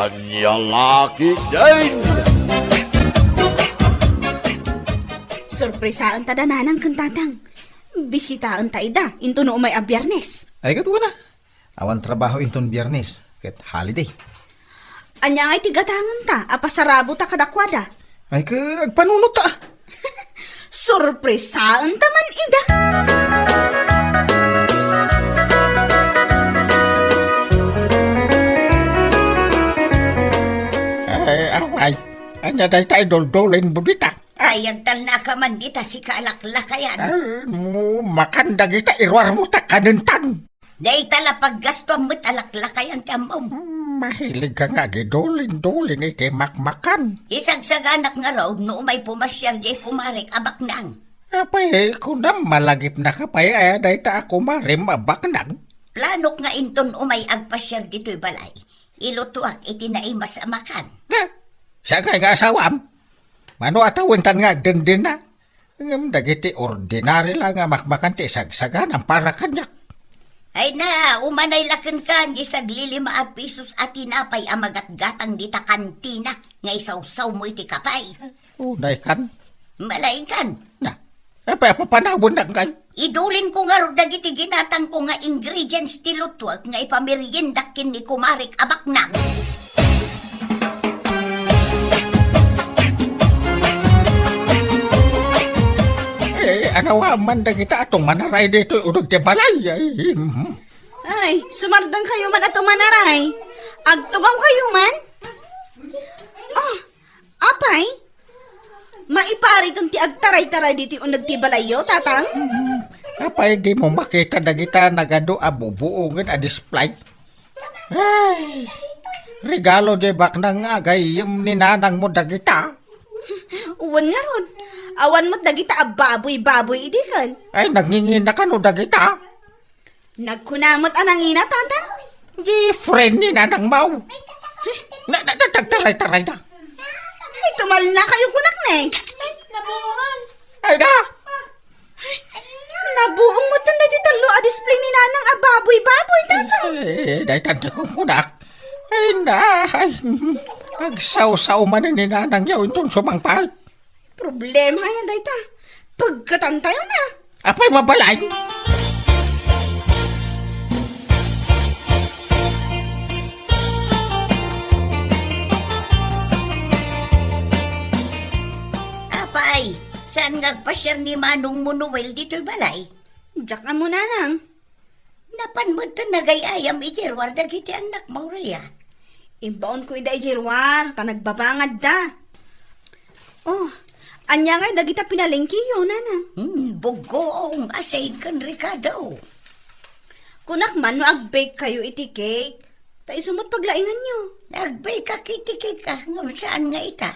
Kanya laki din! Sorpresaan ta dananang kantatang. Bisitaan ta ida, into no umay a Biyernes. Ay, kato na. Awan trabaho inton Biyernes. Ket holiday. Anya ngay tigatangan ta, apasarabo ta kadakwada. Ay, agpanunot ta. Sorpresaan ta man ida. Ay, anya day tayo doldolin budita. Ay, agtal na ka man dita si kalaklakayan. Makanda kita irwar mo ta kanuntan. Day tala paggasto mo't alaklakayan ka mo. Mahilig ka nga gidolin-dolin iti makmakan. Isagsaganak nga raw no may pumasyar di kumarik abak nang. Apay, kung na malagip na kapay, ay day ta ako marim abak nang. Planok nga inton umay agpasyar dito'y balay. Ilutuak iti naimas amakan. Siya kay nga asawam. Mano atawin tan nga dindin na. Dagiti ordinary lang nga makmakan ti sagsagan ang para kanyak. Ay na, umanay lakan ka, di saglilima a pisos at tinapay amagat-gatang dita kantina, nga isaw-saw mo iti kapay. Unay kan. Malaikan. Na, apay papanawon na kay. Idulin ko nga ro dagiti ginatang ko nga ingredients ti lutwag nga ipameriendakin ni kumarik abak nang. Anawa man kita atong manaray dito urog ti balay. Ay, sumardang kayo man ato manaray. Agtugaw kayo man. Oh, apay? Maipari ti agtaray-taray diti unag ti balayo, tatang? Apay di mo makita dagita nagado abubuungan a display. Ay, regalo di bak nang agay yung ninanang mo dagita. Uwan nga ron. Awan mo't dagita a baboy-baboy idikan. Ay, nagngingina ka no dagita. Nagkunamot anangina, tatang? Di friend ni nanang mau. Nagtaray-taray na. Ay, tumal na kayo kunak na eh. Nabuungan. Ay na. Nabuong mo tanda di talo a display ni nanang a baboy-baboy, tatang. Dahil tanda kong kunak. Ay na. Ay, agsaw-saw man ni nanang yaw itong sumangpal. Problema yan, dayta. Pagkatantayo na. Apay mabalay. Apay, saan ngagpasyar ni Manong Munuel dito'y balay? Diyak ka mo, nanang. Napan mo ito nagayayam ijerwar dagiti anak mo riya. Imbaon ko ida ijerwar, ta nagbabangad da. Oh, anya nga dagita pinalengkiyo, nanang. Bugoong asay kan Ricardo. Kunak man no ag-bake kayo iti cake. Ta isumot paglaingan nyo. Nagbay ka kitiki ka, nga saan nga ita?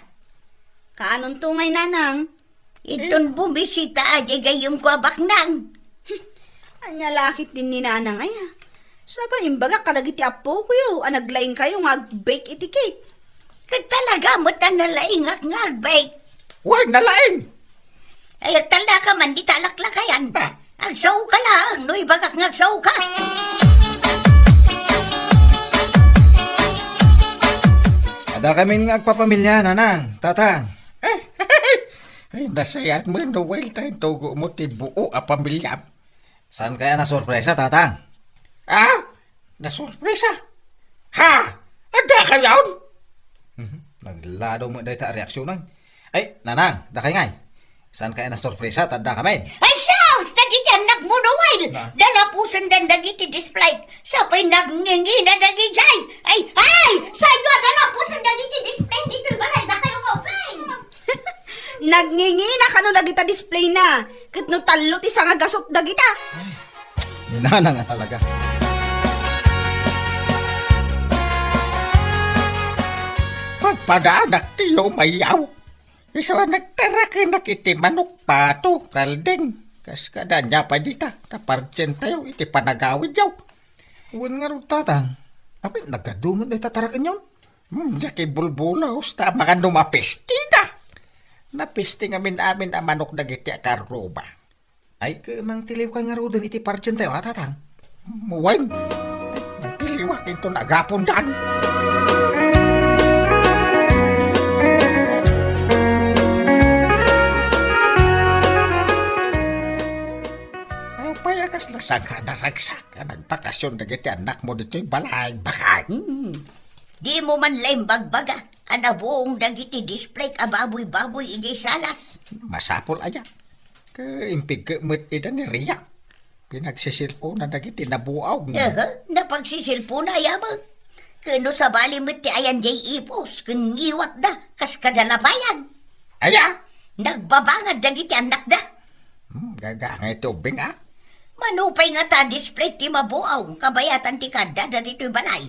Kaanon tungay, nanang? Itong bumisita aja gayong ko abak nang. Anya lakit din ni nanang ay ha. Saba imbaga kalagiti apo ko yo, anaglaing kayo nga ag-bake iti cake. Katalaga mo tanalaingak nga agbay. Huwag nalaing. Ay, agtala ka man, di talaklakayan ba? Agsaw ka lang, no ibagak nga agsaw ka. Ada kami agpapamilya, nanang, tatang. Ay, nasayat mo, Noel, tayong tugo mo ti buo a pamilya. Saan kaya na sorpresa, tatang? Ah, nasurpresa. Ha? Ada ka yaon? Naglado mo dahil ta reaksyonan. Ay, nanang, dakay ngay. Saan kaya na sorpresa, tanda kami. Ay, saus! Dagiti anak mo, Noel! Dalapusan dan dagiti display. Sapay nagngingi na dagijay. Ay! Sa'yo, dalapusan dagiti display. Dito balay na kayo ko, bang! Nagngingi na kano dagita display na. Kat no talo ti nga gasot dagita. Nanang nga talaga. Pagpadaanak tiyo mayaw. Isa nagtara ka nakiti manok pato, kaldeng. Kas kada niya pa dita, taparchen tayo, iti panagawid yaw. Huwag nga rin, tatang. Apit, nagkadungan dahil tatarakan yun. Jaki bulbulaos, tama ka numapesti na. Napesti ngamin amin ang manok dagiti akaroba. Ay, mang tiliw ka nga rin iti parchen tayo, ha, tatang? Muwan, nagtiliwak ito nagapon dyan. Kas lasang ka naragsak ka nagbakasyon dagiti anak mo dito'y balay bakay. Di mo man laim bagbaga. Anabuong dagiti display ababoy-baboy ijay salas. Masapol aya. Kaimpig ka mo't ida ni Ria. Pinagsisilpo na dagiti nabuaw. Napagsisilpo na yamang. Kano sa bali mo't ti ayan jay ipos. Kaniwat da. Kas kadalapayan. Aya! Nagbabangad dagiti anak da. Gagangay tubing Manupay nga ta display ti mabuaw. Kabayatan ti kada da dito'y balay.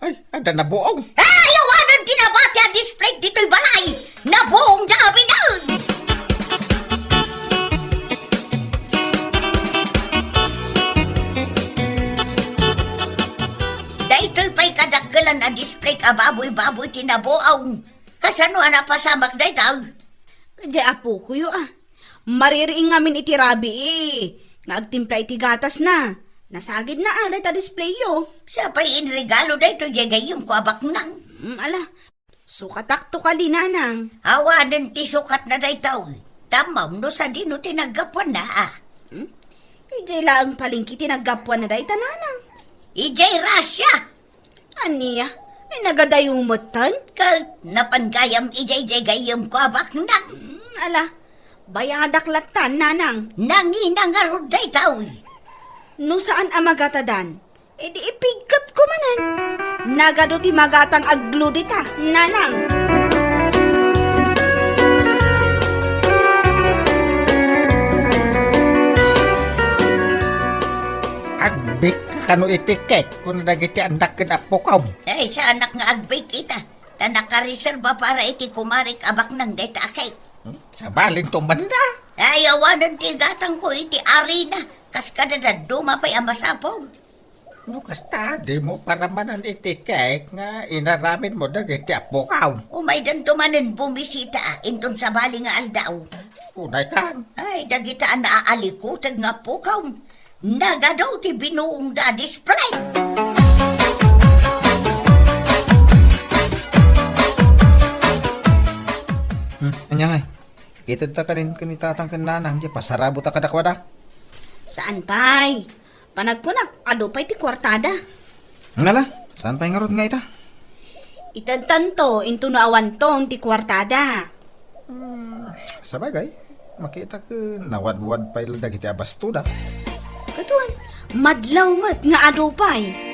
Ay, ada nabuaw. Ayawanan tinabati ang display dito'y balay. Nabuong dami na. Dito'y pa'y kadaggalan na display ababoy-baboy tinabuaw. Kasano napasamak daytaw? Di apo ko Maririing ngamin iti rabi Nga agtimpla iti gatas na. Nasagid na day ta display yo. Sa pa'y inregalo dayto jagayong ko abak nang. Ala, sukatakto ka di nanang. Awanan ti sukat na daytaw. Tamaw no sa dino tinagapuan na Ijay laang palingki tinagapuan na day ta nanang. Ijay rasya. Aniya, ay nagadayumotan. Napangayam ijay jagayong ko abak nang. Ala, bayadaklatan nanang. Nanginangarod daytaw. No saan amagatadan? Di ipigkat ko manan. Nagado ti magatang agludita, nanang. Agbik kano itiket kung dagiti anak kinapukaw. Ay, sa anak nga agbay kita. Ta nakareserba para iti kumarik abak nang dayta akay. Sa balin tumanda. Ay, awanan ti gatang ko iti arena. Kas kadadad dumapay ang masapaw. No kasta, di mo para manan itiket nga inaramin mo dagiti apukaw. Umay dan tumanin bumisita inton sa bali nga aldaw. Unay kan. Ay, dagitaan na aalikutag nga pukaw. Nagadaw ti binuong da display. Anya nga. Itad ta ka rin kanitatang kananang. Di pasarabo ta kadakwada. Saan pay? Panagkunak, ado pa'y ti kwartada. Ngala, saan pa nga nga ita? Itantanto, into naawan tong ti kwartada. Sabagay, makita ko nawad-wad pa ilang dagiti abastuda. Katuan, madlaw mat nga ado pa'y.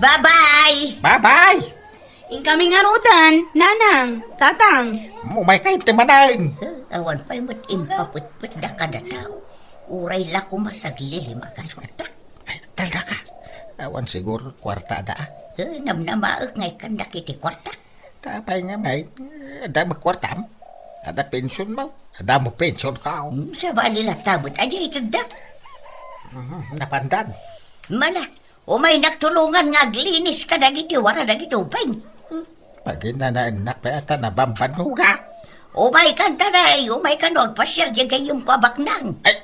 Bye-bye! Bye-bye! Incoming arutan, nanang, tatang. Mumay kayo timanain. Awan pa'y mat impaput-put da kada tao. Uray la ko masaglili makaswata. Ay, talda ka. Awan siguro kwartada. Namnamaag ngay kandak iti kwarta. Tapay nga may, ada mo kwartam. Ada pensyon mo. Ada mo pensyon ka. Sa bali la tabot, aja itadak. Napandan. Mala, umay nagtulungan nga aglinis ka dagiti wara dagiti upeng. Pag inanaanak pa ata nabamban mo ka. Umay kan taray, umay kan pasyar dyan kayong kabak nang. Ay,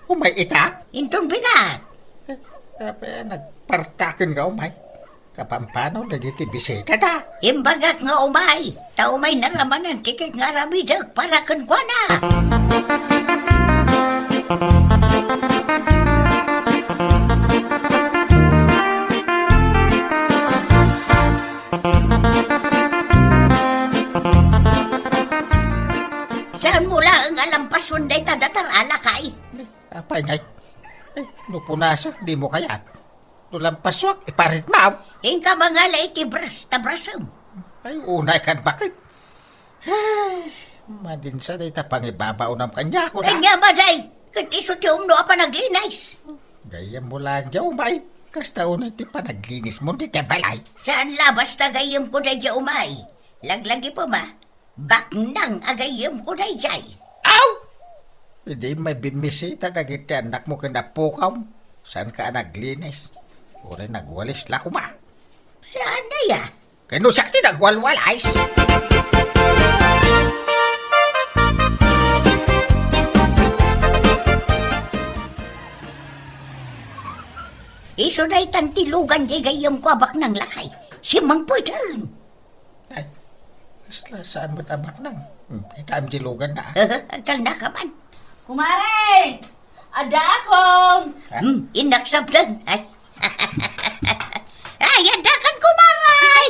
umay ita. Intong bigat. Apa nagpartakin ka umay. Kapampano nagiti bisita da. Imbagak nga umay. Ta umay naramanan tikik nga ramidag para kan kwa na. Saan mula ang alampasun day tadatar alakay? Apay ngay. Ay, nupunasak di mo kayat. Nulampaswak, iparit maaw. Ingka mga laiti bras tabrasam. Ay, unay kan bakit? Ay, madinsa day ta pangibabaw ng kanya ko na. Kanya ba day? Katiso ti umno apa naglinis. Gaya mo lang dyaw, may. Kasta unay ti panaglinis mo di balay. Saan labas tagayam ko day umay? Laglagi pa ma. Baknang agayam ko day jay. Aw! Hindi may bimisita na kita anak mo kinapukaw. Saan ka naglinis? Uri nagwalis la kuma. Saan na ya? Kano sakti nagwalwalays? Isunay tantilugan di gayam ko abak ng lakay. Si Mang Pwedeng. Ay, kasla saan mo tabak nang? Itam jilugan na. Agtal na ka man. Kumare! Ada akong! Inaksabdan. Ay, ay, adakan kumaray.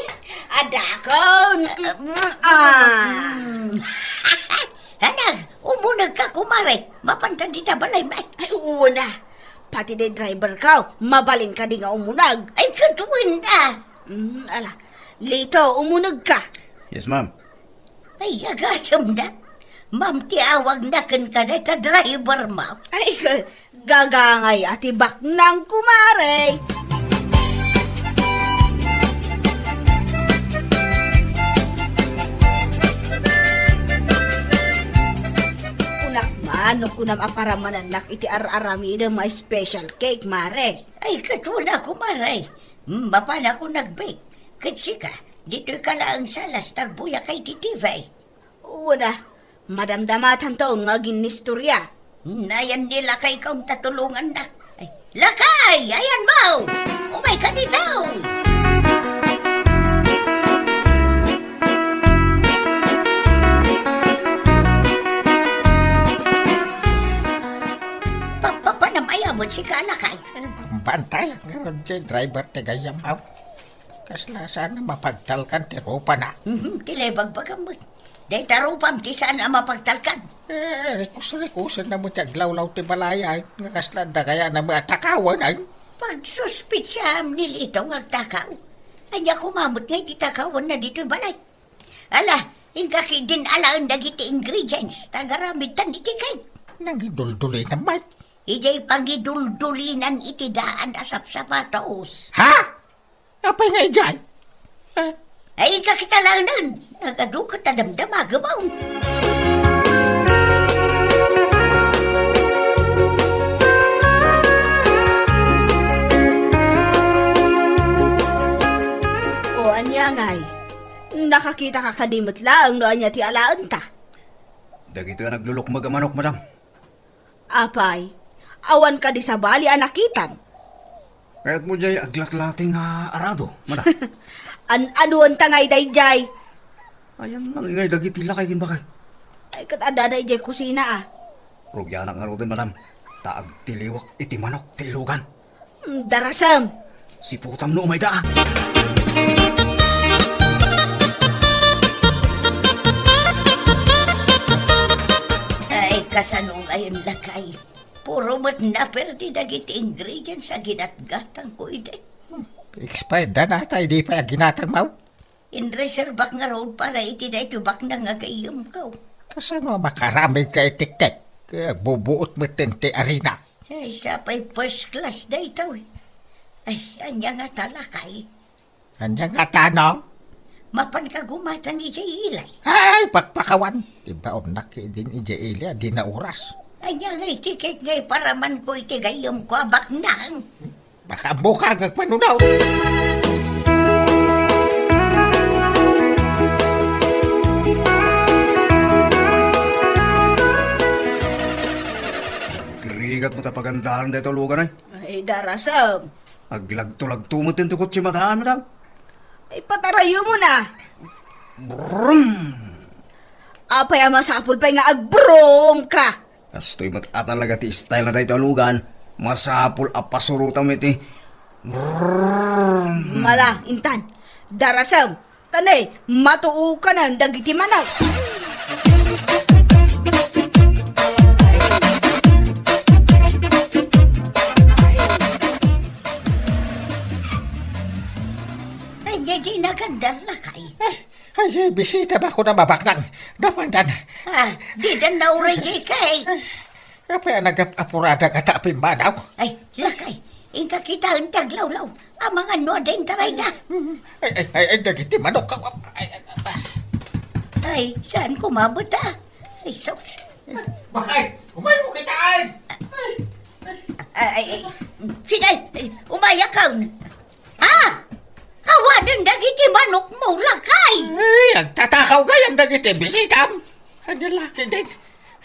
Ada akong! Hala, umunag ka kumaray. Mapantad di na balay may. Ay, una. Pati de driver ka, mabalin ka di nga umunag. Ay, katuwin na. Ala, lito, umunag ka. Yes, ma'am. Ay, agasam na. Ma'am, tiawag na kan ka na ta driver mo. Ay, gagangay atibak ng kumare. Kunak man, kunam aparamanan nak iti ar-arami ng may special cake, mare. Ay, katuna kumaray. Mapa na ako nag-bake. Kasi ka, dito ka lang salas tagbuya kay titivay. Una, madamdamatan to nga ginistorya. Nayan nila kay kong tatulungan na. Ay, lakay! Ayan mo! Umay ka dito! Papanamaya mo si ka, lakay. Bantay ang karon si driver ti gayam aw. Kasla saan na mapagtalkan ti ropa na. Kilebag-baga mo. Day tarupam ti saan ang mapagtalkan. Rikus-rikusan na mo ti aglawlaw ti balaya. Nga kasla da kaya na matakawan ay. Pagsuspit siya nilitong agtakaw. Anya kumamot nga iti takawan na dito'y balay. Ala, ingkaki din alaan dagiti ingredients. Tagaramid tan iti cake. Nangidulduloy naman. Ijay pangiduldulinan iti daan asap sapatos. Ha? Apay nga ijay? Ay, kakitalanan. Nagadukat na damdamagabaw. O anya ngay, nakakita ka kadimot lang no anya ti alaan ta. Dagito yung naglulukmag ang manok, madam. Apay, awan ka di sa bali anakitan. Kaya't mo jay aglaklating arado, madam. Anuan tangay dayjay. Ayan nga ngay dagiti lakay kin bakit. Ay kat ada dayjay kusina ah. Rugyanak nga rotin, madam. Taag tiliwak iti manok tilugan. Darasam. Si putam no umay daan. Ay, kasanong ayon lakay. Puro mat na perdi dagiti ingredients sa ginatgatang ko ide. Expired na na tayo di pa ginatang mau. Inreserbak nga road para iti da ito bak na nga kayom ko. Kasano makaramid ka itik-tik. Kaya bubuot mo ti arena. Ay, sapay first class da ito eh. Ay, anya nga talakay. Anya nga tanong? Mapan ka gumatang ilay. Ay, pakpakawan. Diba o nakidin ije ilya, di na oras. Anya nga itikik ngay para man ko iti gayom ko abak nang. Baka buka gagpanunaw. Krigat mo tapagandahan dito lugan ay. Ay darasam. Aglagto-lagto mo tinto kutsi madaan, madam. Ay patarayo mo na. Brum! Apay ang masapul pa nga agbrom ka. Kastoy mat talaga ti style na dito lugan. Masapul apasurutan mo iti. Mala, intan. Darasam. Tanay, matuo ka na dagiti manok. Anya di nagandar lakay. Ay, bisita ba ko na mabaknang? Napandan. Di dan nauray kay. Apa yang nagapurada ka tapin manaw? Ay, lakay. Ingka kita ang taglawlaw. Ang mga noden taray na. Ay, dagiti manok ka. Ay, saan kumabot ah? Ay, sos. Bakay, umayo kitaan! Ay, sige, umaya ka. Ha? Hawa din dagiti manok mo, lakay. Ay, ang tatakaw gayang dagiti bisitam. Ang laki din.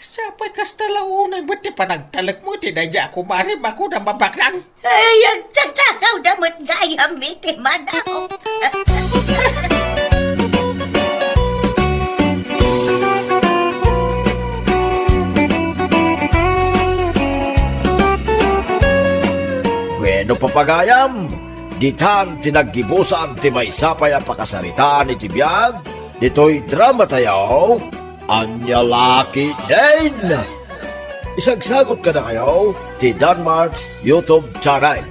Sapay kastalaunay mo ti panagtalag mo, tinadya ako marim ako na mabaklang. Ay, ang tatakaw damot gayam iti manaw. Bueno papagayam, ditan tinaggibusan ti may sapay ang pakasarita ni Tibiyag, dito'y drama tayo, Anya Lucky Dane! Isagsagot ka na kayo, ti Danmarks YouTube channel.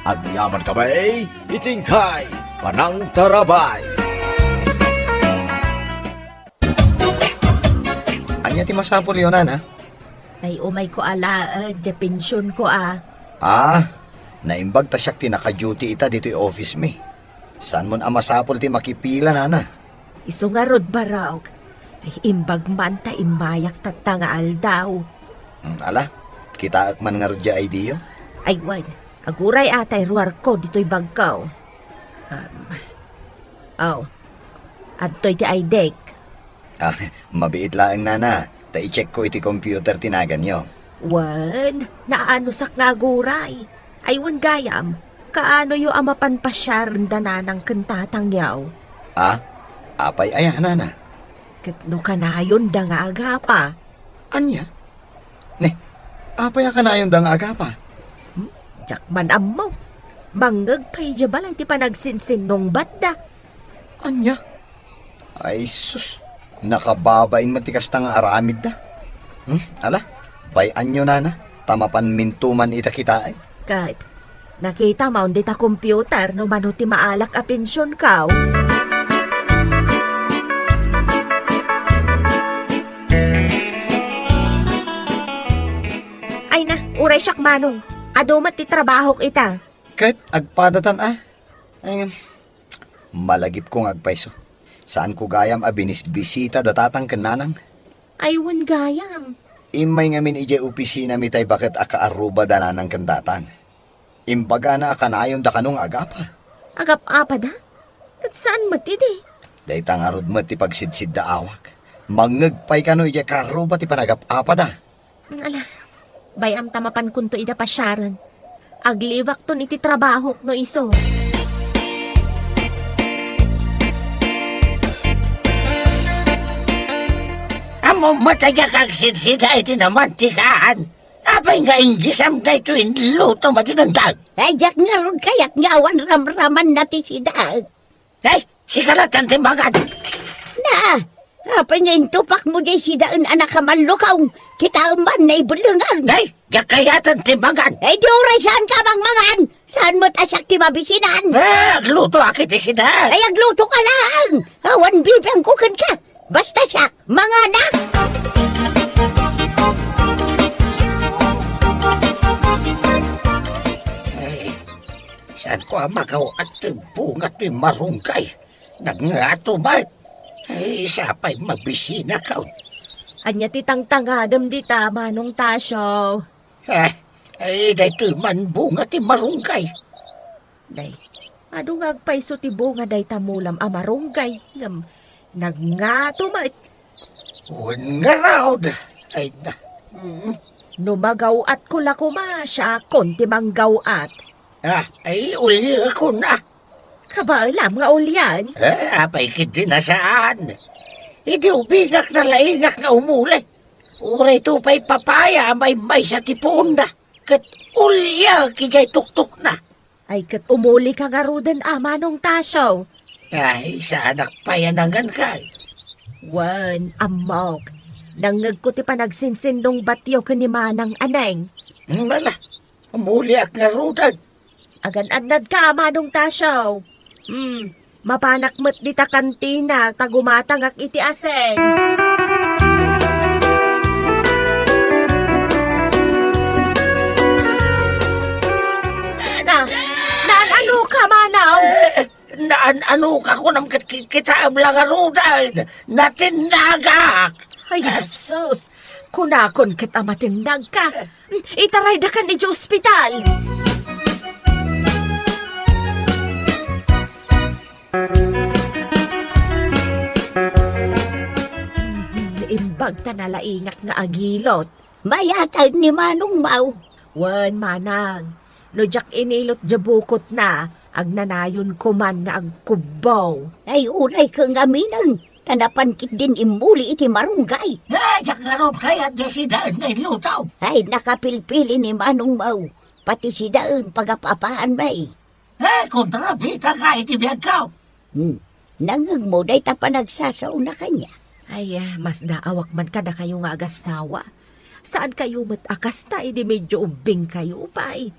At yaman kami, itingkay, Panang Tarabay. Anya ti masapol yun, ha? Ay, umay ko ala, pensyon ko Naimbag ta siyak ti naka-duty ita dito'y office mi. Saan mon amasapol ti makipila, nana? Iso nga rod baraw. Ay, imbag man ta imbayak tatangaal daw. Ala, kita akman nga rodya ay diyo. Ay, wan, aguray atay ruwar ko dito'y bagkaw. Adto'y ti ay dek. Mabiit laang, nana. Ta i-check ko iti computer tinagan nyo. Wan, naano sak nga aguray. Ay, wan gayam, kaano yu amapan pasyar dananang kentatang yaw. Apay aya, nana. Katno ka na yun da nga agapa. Anya? Ne, apay ka na yung dang aga pa. Jakman amaw. Mangag pa'y balay ti panagsinsin nung badda. Anya? Ay, sus. Nakababain matikas tang aramid da. Ala, bayan nyo, nana. Tamapan mintuman ita kita ay. Kat, nakita mo hindi ta computer no mano ti maalak a pensyon kaw. Ay na, uray siyak manong. Adumat ti trabaho ita. Kahit agpadatan Ay, malagip kong agpaiso. Saan ko gayam binisbisita datatang kananang? Aywan gayam. Imay ngamin ije opisina mitay bakit akaaruba dananang kandatang. Imbaga na akanayon da kanong agapa. Agap apa da? Kat saan matidi? Day tangarod mo ti pagsidsid da awak. Mangagpay ka no ije karuba ti panagap apa da. Ala, bayam tamapan kunto ida pasyaran. Agliwak ton iti trabaho no iso. Amo mataya kag sidsida iti naman tikahan. Apay nga inggisam da ito luto matinandag. Ay, jak nga ron kayak nga awan ramraman nati sidag. Ay, sikaratan timbangan. Na, apay nga intupak mo di sidaan anak kamanlukaw. Kita man na ibulungan. Ay, jak kayatan timbangan. Ay, di oray saan ka bang mangan? Saan mo tasyak ti mabisinan? Agluto akit ti sidag. Ay, agluto ka lang. Awan bibang kukan ka. Basta siya, mga anak! Ay, saan ko amagaw at bunga to'y marungkay? Nagngato ba? Ay, isa pa'y mabisina ka. Anya ti tangtangadam di tama nung tasyo. Ay, dahil man bunga ti marungkay. Day, adu nga agpaiso ti bunga day tamulam amarunggay. Nagngato ma. Nga raod. Ay, na. Numagaw at kula siya konti manggawat. Ay, uli ako na. Kabaalam nga ulyan. Apay kiti na saan. Iti ubingak na laingak na umuli. Uray to pa'y papaya may sa tipunda. Kat ulya kijay tuktok na. Ay kat umuli ka nga rudan ama nung tasyo. Ay, sa anak payanangan ka. Wan, amok. Nangag ko ti panagsinsin nung batyo kanimanang aneng. Mala, umuli ak nga rudan. Agan-adnad ka ama nung tasyo. Mapanak mo't di ta kantina, tagumatang ak iti aseng. Ano ka manaw? Ano ka ko nang kita ang langarudan? Natinagak! Ay, Jesus! Kunakon kita matindag ka. Itaray da ka ni ospital. bagta nalaingat nga agilot. Mayatag ni Manong Mau. Wan manang, no jak inilot jabukot na, agnanayon ko man nga agkubaw. Ay ulay ka nga minang. Tanapankit din imuli iti marunggay. Jak nga ron kaya di si Daan ngay lutaw. Ay nakapilpili ni Manong Mau. Pati si Daon pagapapaan may. Kontrabita ka iti biyag ka. Nangang mo day ta panagsasaw na kanya. Ay, mas daawak man kada kayo nga agasawa. Saan kayo matakas ta, idi medyo ubing kayo pa'y.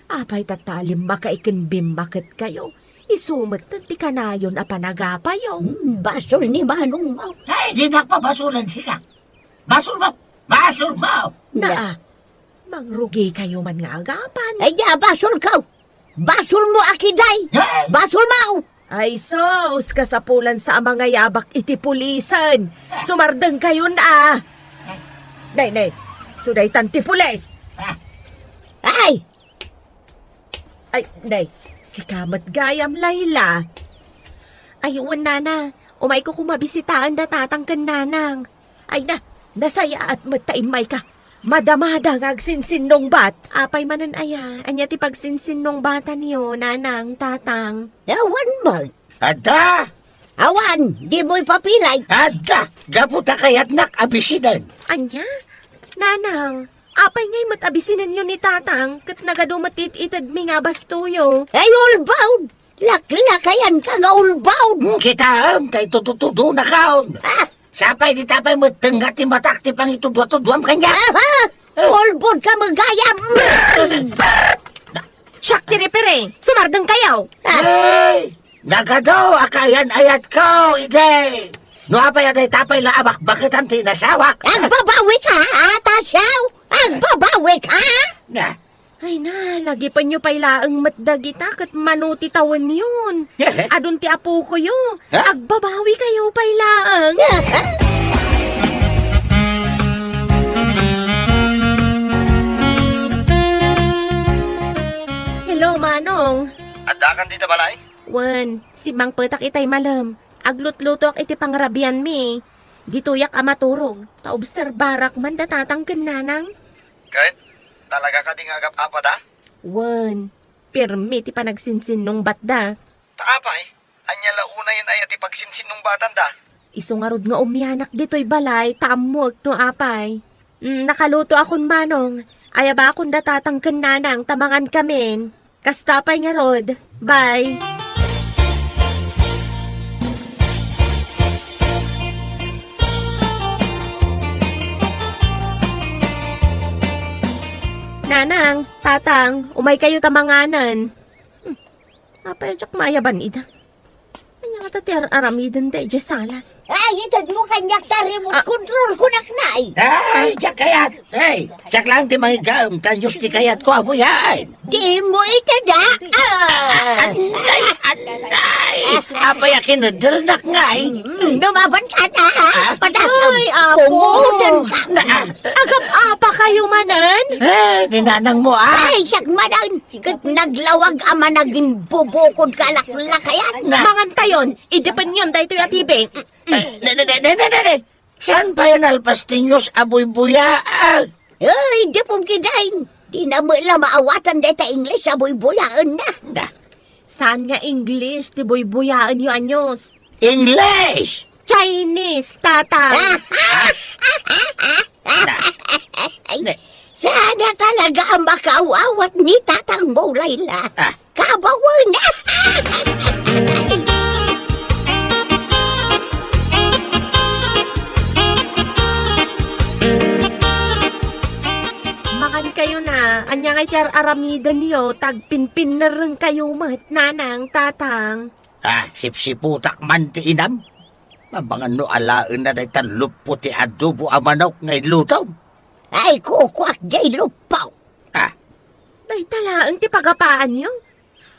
Apay tatalim makaikinbim makit kayo. Isumat na ti kanayon a panagapayo. Basol ni Manong Mau. Ay, di nakpabasulan siya. Basul mo! Basul mo! Naa, mangrugi kayo man nga agapan. Ay, basol ka. Basol mo akiday. Basol Mau. Ay, sos, kasapulan sa mga yabak iti pulisan. Sumardeng kayo na. Nay, suday tanti pulis. Ay, Ay, nay, si Kamat Gayam Layla. Ayun, nana, umay ko kumabisitaan na tatangkan nanang. Ay na, nasaya at mataimay ka. Madamada ngagsinsin nung bat. Apay manan aya, anya ti pagsinsin nung bata niyo, nanang, tatang. awan mo. Ada! Awan, di mo'y papilay. Ada! Gaputa kayat nak abisidan. Anya? Nanang, apay ngay matabisinan yun ni tatang, kat nagadumatit itad mi nga bastuyo. Ay, ulbound. Laklakayan ka nga ulbound. Kita tay tututudo na kaon. Sapay di tapay mo tenggati matakti pang itudwa-tudwam kanya. Ulbod ka magayam. Siyak tiri-pere, sumardang kayaw. Hey! Nagado akayan ayat ko, ide! No apay atay tapay la abak bakit ang tinasawak? Agbabawi ka, atasaw. Agbabawi ka. Na, Ay na, lagi pa nyo pailaang matdagita kat manuti tawan yun. Adun ti apo ko yun. Ha? Agbabawi kayo pailaang. Hello, Manong. Adakan dito balay? Wan, si Mang Petak itay malam. Aglut-lutok iti pangrabian mi. Dituyak amaturog. Taobserbarak man datatang nanang. Kahit talaga ka ding agap apa da? Wan, pirmi ti panagsinsin nung batda. Taapay, anya launa yun ay ati pagsinsin nung batan da. Isungarod nga umianak dito'y balay, taamwag no apay. Nakaluto akon manong, aya ba akong datatangkan nanang tamangan kamin. Kastapay nga rod, bye. Nanang, tatang, umay kayo tamanganan. Apay, jak mayaban ida. Anya nga tati aramidan da, ija salas. Ay, itad mo kanyak ta remote control ko naknay. ay, jak kayat! Hey, jak lang ti mahigam, tanyos ti kayat ko abuyan! Di mo itada. Anday! Apay akin na dalnak ngay! Lumaban ka ta, ha? Padasaw. Ay, apo. Pungutan ka. Agap apa kayo manan? Eh, ninanang mo Ay, siyak madan. Kat naglawag ama naging bubukod ka laklakayan. Mangan tayon, idepen yun dahil ito'y atibing. Saan pa yan alpastinyos aboy-buyaan? Ay, di pong kidain. Di na mo ila maawatan deta English sa buy-buyaan na. Saan nga English, ti buy-buyaan yung anyos? English! Chinese, tata. Ay, sana talaga ang makaawat ni Tatang mo, Layla. Kabawan na. Makan kayo na, anya nga iti aramidan niyo, tagpinpin na rin kayo mat, nanang, tatang. Sipsiputak man ti inam. Mabangan no alaan na dahi tanlupo ti adobo amanok ngay lutaw. Ay, kukwak jay lupaw. Day talaan ti pagapaan niyo.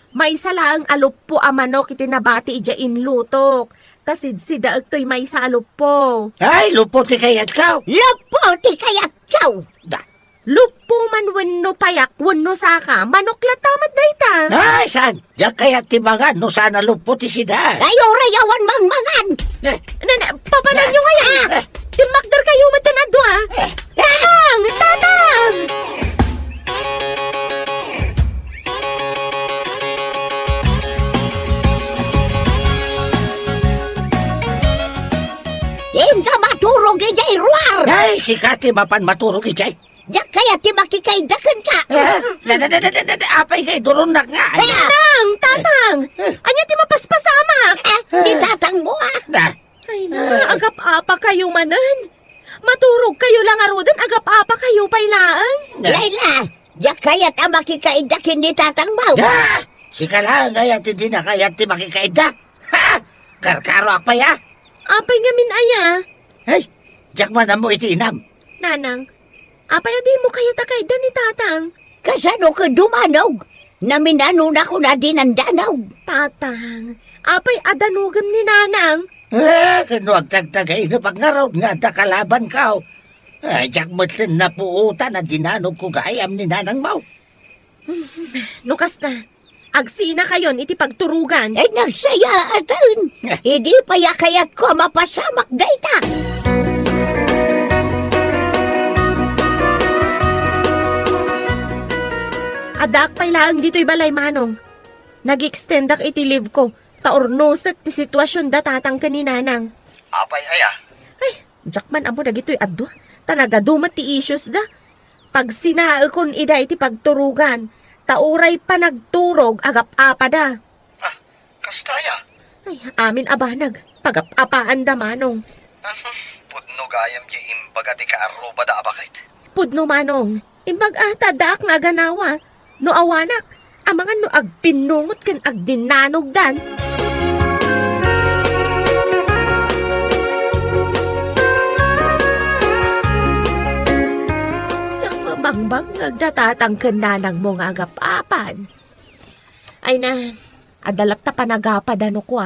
May salaang aluppo a manok iti nabati ija inlutok. Tasid sida to'y may sa aluppo. Ay, lupo ti kayat ka. Lupo ti kayat kaw. Lupo man wenno payak, wenno saka, manok latamat day ta. Ay, saan? Diyak kayat ti mga no sana lupo ti sida. Rayaw-rayawan mang mangan. Nana, papanan nyo ngayon. Timakdar kayo Din ka maturog ni Jay Ruar. Ay, si Kati mapan maturog ijay. Yak kaya ti makikaidakan ka. Apay kay durunak nga. Tatang! Anya ti mapaspasamak! Di tatang mo Na, Ay na, agap-apa kayo manan. Maturog kayo lang arudan, agap-apa kayo pailaan. Layla, yak kaya ta makikaidakin ni tatang mo. da! Si Kala, kaya ti di na kaya ti makikaida. Ha! Karkaro akpay ha? Apay nga min aya. Ay, jak man mo iti inam. Nanang, apay di mo kaya takayda ni tatang. Kasano ka dumanog? Naminano na ko na dinandanaw. Tatang, apay adanugam ni nanang. Kanuag tagtagay na pangaraw nga da kalaban ka. Ay, jak mo't na puutan na dinanog ko gayam ni nanang mau. Lukas na, agsina kayon iti pagturugan. Ay nagsaya atan. Hindi pa yakayat ko mapasamak dayta. Adak pailaan dito'y balay manong. Nag-extendak iti leave ko. Taornosat ti sitwasyon da tatang kaninanang. Apay aya. Ay, jakman amo dagito'y adwa. Tanagadumat ti issues da. Pag sinaakon ida iti pagturugan, tauray pa nagturog agap-apa da. Kastaya. Ay, amin abanag. Pagap-apaan da manong. Pudno gayam di imbaga di kaaruba da abakit. Pudno manong. Imbag ata daak nga ganawa. No awanak. Amangan no agpinungot kan agdinanog dan. Bangbang nagdatatang kananang mong agapapan. Ay na, adalat ta panagapadano ko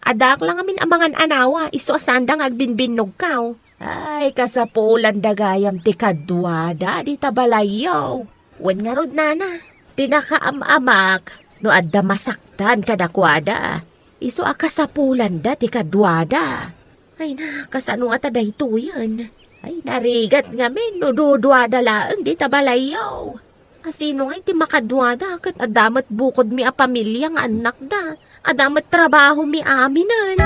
Adak lang amin amangan anawa, iso asandang agbinbinog kaw. Ay, kasapulan dagayam ti kadwada, di tabalayaw. Wen nga rod nana, tinakaamamak, no adda masaktan kadakwada. Iso akasapulan da ti kadwada. Ay na, kasano ata dahito yan. Ay, narigat nga men, no dudwada laang di tabalayaw. Asino nga iti makadwada, kat adamat bukod mi a pamilya nga anak da. Adamat trabaho mi aminan.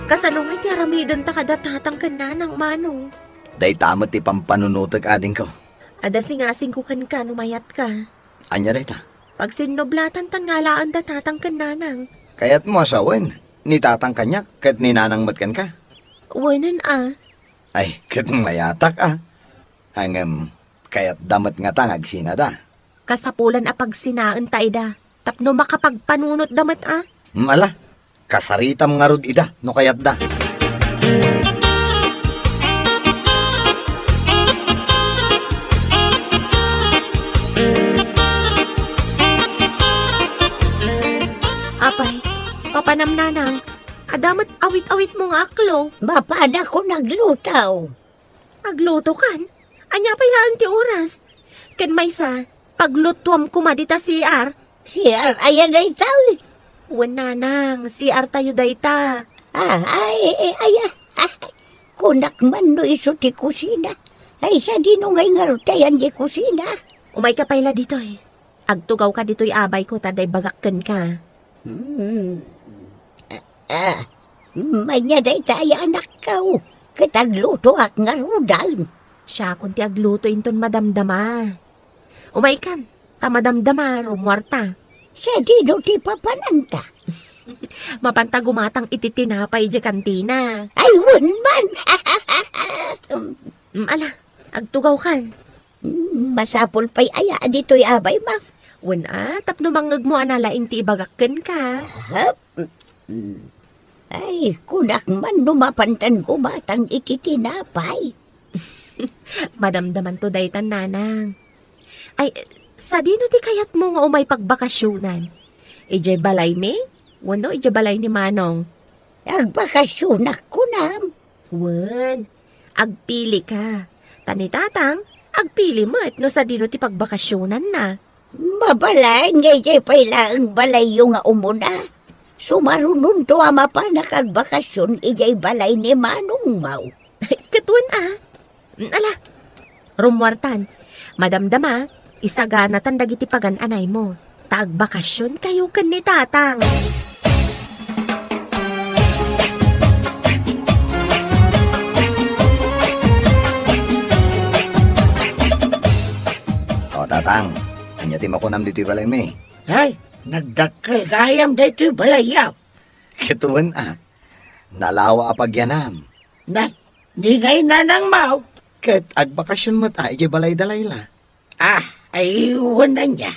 Kasano nga iti aramidon ta kadatatang kananang manong. Day tamot ti pampanunutag ading ko. Ada singasing ko kan ka, numayat ka. Anya day ta. Pag sinoblatan tan ngalaan da tatang kananang. Kaya't mo asawan. Ni tatang kanya, kat ninanang matkan ka. Wanan Ay, kat mayatak Ang, kaya't damat nga tangag sinada. kasapulan a pagsinaan ta ida. Tapno makapagpanunot damat Mala, kasaritam nga rod ida, no kaya't da. Apay, papanamnanang. Adamat awit-awit mo nga aklo. Mapana ko naglutaw. Agluto kan. Anya pa ilaan ti oras. Ken maysa, paglutuam kumadita CR. Siyar, ayan ay tao. Wen nanang, CR tayo dayta. Kunak man no iso ti kusina. Ay, sa dinungay nga rotayan di kusina. Umay ka paila dito Agtugaw ka dito'y abay ko, taday bagakkan ka. May niya day tayo anak ka. Katagluto ak nga rudal. Siya kung ti agluto inton madamdama. Umay kan, tamadamdama, rumwarta. Sa dino ti papananta. Mapantagumatang ititinapay di kantina. Ay, wun man. Ala, agtugaw kan. Masapol pa'y aya dito'y abay ma. Wen tapno mangag mo analaing ti ibagakkan ka. Ay, kunak man numapantan gumatang ikitinapay. Madamdaman to daytan nanang. Ay, sa dino ti kayat mo nga umay pagbakasyunan? Ijay balay mi? Wano ijay balay ni Manong? Agbakasyonak ko nam. Wen, agpili ka. Tani-tatang, agpili mo no sa dino ti pagbakasyonan na. Mabalay ngay pa'y laang balay yung nga umuna. Sumarunun to ama pa nakagbakasyon ijay balay ni Manong Mau. Katuan Ala, rumwartan. Madamdama, isaganatan dagiti pagan-anay mo. Tagbakasyon kayo kan ni tatang. O, tatang, anyatim ako nam dito'y balay me. Ay, nagdakkel gayam daytoy balayaw. Katuan nalawa apagyanam. Na, di ngay nanang mau. Kat agbakasyon mo ta, ijay balay-dalay la. Ah, ay iwan na niya.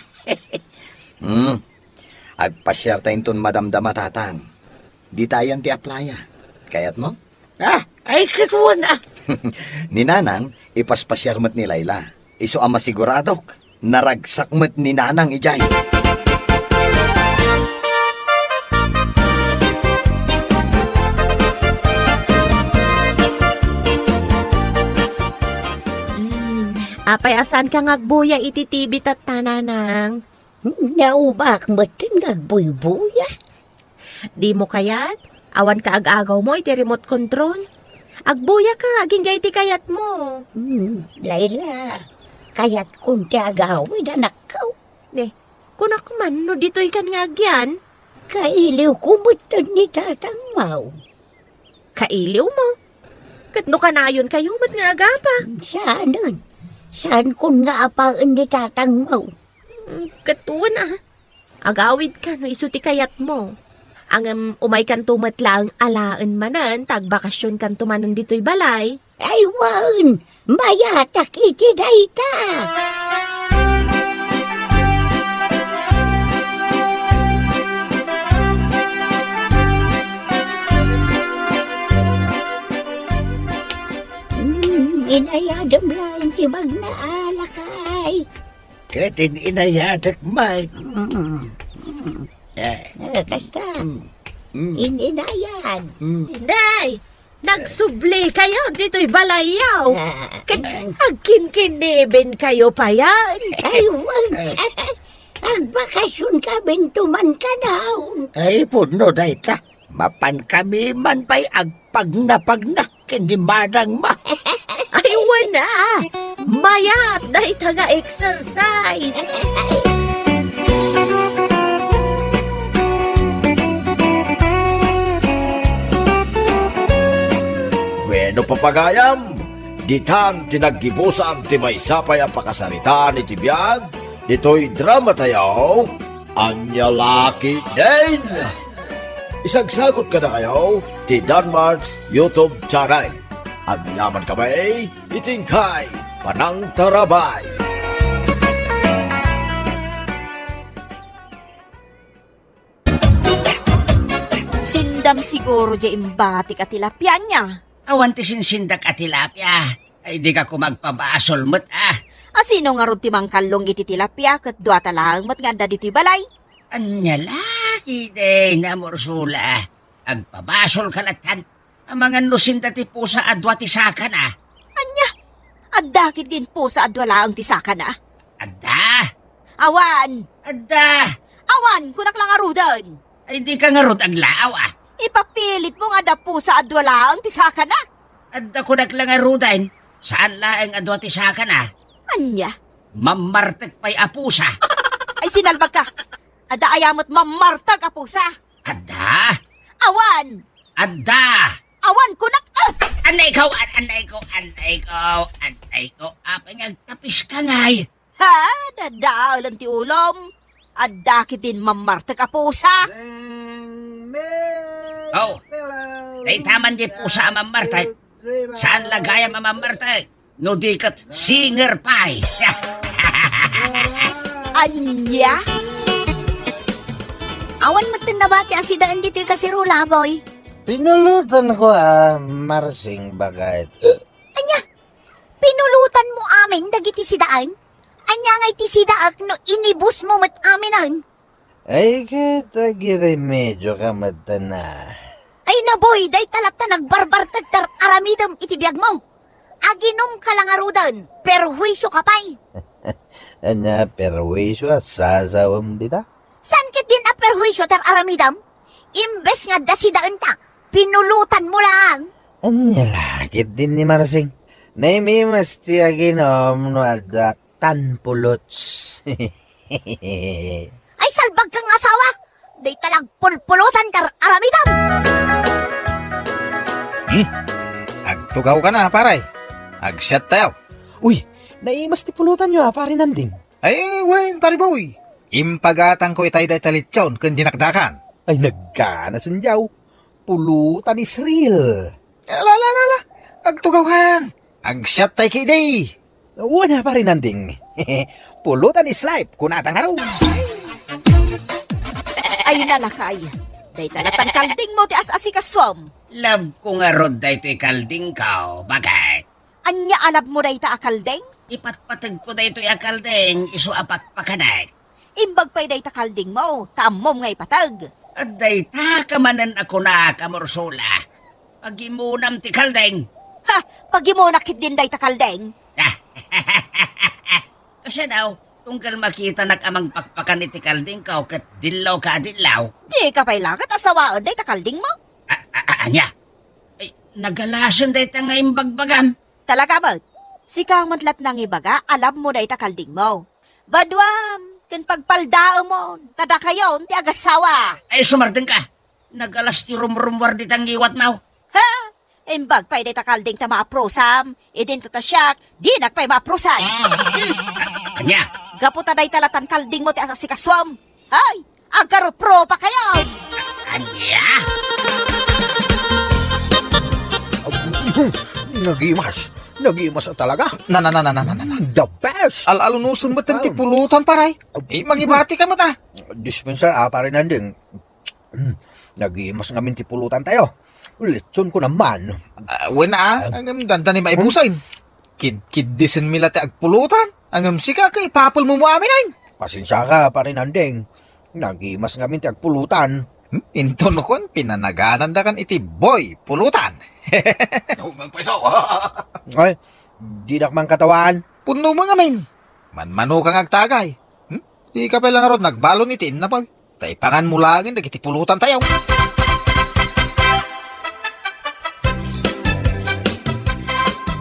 Agpasyar tayo ton madamdama tatang. Di tayan ti aplaya. Kayat mo? Ah, ay katuan na. Ni Nanang, ipaspasyar mo't ni Layla. Iso ang masiguradok. Naragsak mo't ni Nanang ijay. Apay asan ka ngagbuya iti TV tat tananang? Naubak mo nagbuy-buya. Di mo kayat? Awan ka ag-agaw mo iti remote control? Agbuya ka, aging gay ti kayat mo. Layla, kaya't kung tiagawin anak ko. Kunak man, no dito'y kan ngagyan. Kailiw kumutod ni tatang mau. Kailiw mo. Kat no kanayon kayo, mat nga agapa. Saanan? Saan kung nga apaan ni tatang mau? Katuan agawid ka, no iso ti kayat mo. Ang umay kan tumatlang alaan manan, tagbakasyon kan tumanan dito'y balay. Ay, wan! Mayatak iti dayta! Inayadam lang ibang naalakay. Katin inayadak may. Kasta, ininayan. Day, nagsubli kayo dito'y balayaw. Agkin-kinibin kayo pa yan. Ay, wan! Ang bakasyon ka, bintuman ka daw. Ay puno dayta. Mapan kami man pa'y agpagna-pagna. Kindi madang ma. Ay, wala. Mayat, day taga-exercise. Bueno papagayam, ditan tinaggibusan ti may sapay ang pakasarita ni Tibian, dito'y drama tayo, Anya Lucky Dane. Isagsagot ka na kayo, ti Danmarks YouTube channel. Ang yaman kami, itingkay, panang tarabay. Sindam siguro di imbati ka tilapia niya. Awan ti sinsindak at tilapia. Ay di ka ko magpabasol mo't Asino nga ron timang kalong iti tilapia kat dua talang mat nga da dito'y balay. Anya laki de na morsula. Agpabasol kalatan. Ang mga nusinda ti pusa adwa ti saka na. Anya, addakit din po sa adwala ang tisaka na. Adda! Awan! Adda! Awan! Kunak lang arudan! Ay di ka nga rod aglaaw Ipapilit mo nga da po sa adwala ang tisaka na. Adda ko naglangarudan. Saan laeng adwa ti saka na? Anya, Mamartek pa'y apusa. ay sinalbag ka. Ada ayamot mamartag apusa. Adda! Awan! Adda! Awan kunak! Anay ko! Apay nagtapis ka ngay. Ha? Dadaaw lang ti ulom. Addakit din mamartag apusa. Oh, day taman di pusa ang mamartek. Saan lagayam ang mamartek? No di kat singer pie. Anya? Awan magtandabati asidaan dito yung kasirula, boy. Pinulutan ko Marsing bagay. Pinulutan mo amin dagiti sidaan? Anya nga iti sidaak no inibus mo mat aminan? Ay kita medyo kamata na. Ay na boy, day talata nagbarbar tagtar aramidam iti biyag mo. Aginom ka lang arudan, pero huwisyo ka pa'y. Anya perwisyo at sasawam dita. San ket din a perhuisyo tar aramidam? Imbes nga dasidaan ta, pinulutan mo lang. Anya lakit din ni Marsing. Naimimas tiya ginom no ada tanpulots. Ay, salbag kang asawa! Day talag pulpulutan kar aramidam! Agtugaw ka na, paray. Agshot tayo. Uy, naimas ti pulutan nyo pare nanding. Ay, wen, pare boy. Impagatang ko itay day talitsyon kung dinakdakan. Ay, nagkana sinjaw. Pulutan is real. Ala. Agtugawan. Agshot tayo kay day. Una pa rin nanding. Pulutan is life, kunatang araw. Ay nalakay. Day talatang kalding mo ti as-asikaswam. Love ko nga rod da ito'y kalding ka, bakit? Anya alab mo day ta akalding? Ipatpatag ko da ito'y akalding, iso apakpakanak. Imbag pa'y day ta kalding mo, tamom ngay patag. At day takamanan ako na, Kamorsula. Pagimunam ti kalding. Ha, pagi mo nakit din day ta kalding. Kasi daw, tungkal makita amang pakpakan iti kalding ka, kat dilaw ka dilaw. Di ka pa'y lakat asawaan day ta kalding mo. Anya? Ay, nagalason day ta nga imbagbagan. Talaga ba? Si kamatlat nang ibaga, alam mo day ta kalding mo. Badwam, ken pagpaldao mo, tada kayon ti agasawa. Ay, sumardeng ka. Nagalas ti rumrumwar di tang iwat mo. Ha? Imbag pa'y day ta kalding ta maaprosam, idin to ta siyak, di nakpa'y maaprosan. Anya? Gaputa day talatan kalding mo ti asasikaswam. Ay, agaro-pro pa kayo! Anya? Nagimas talaga. Na. The best. Alalunusun mo ti pulutan, paray. Magibati ka mo ta. Dispenser pare nanding. Nagimas ngamin ti pulutan tayo. Lechon ko naman. Wen ang ganda ni maibusain. Kid-disin mila ti agpulutan. Ang sika kay papal mo amin ay. Pasensya ka pare nanding. Nagimas ngamin ti agpulutan. Inton kon pinanaganan da kan iti boy pulutan. Magpaiso. Ay, di man katawan. Puno mga min. Manmano kang agtagay. Di ka pa lang ron nagbalon iti na pag. Taipangan mo langin nagiti pulutan tayo.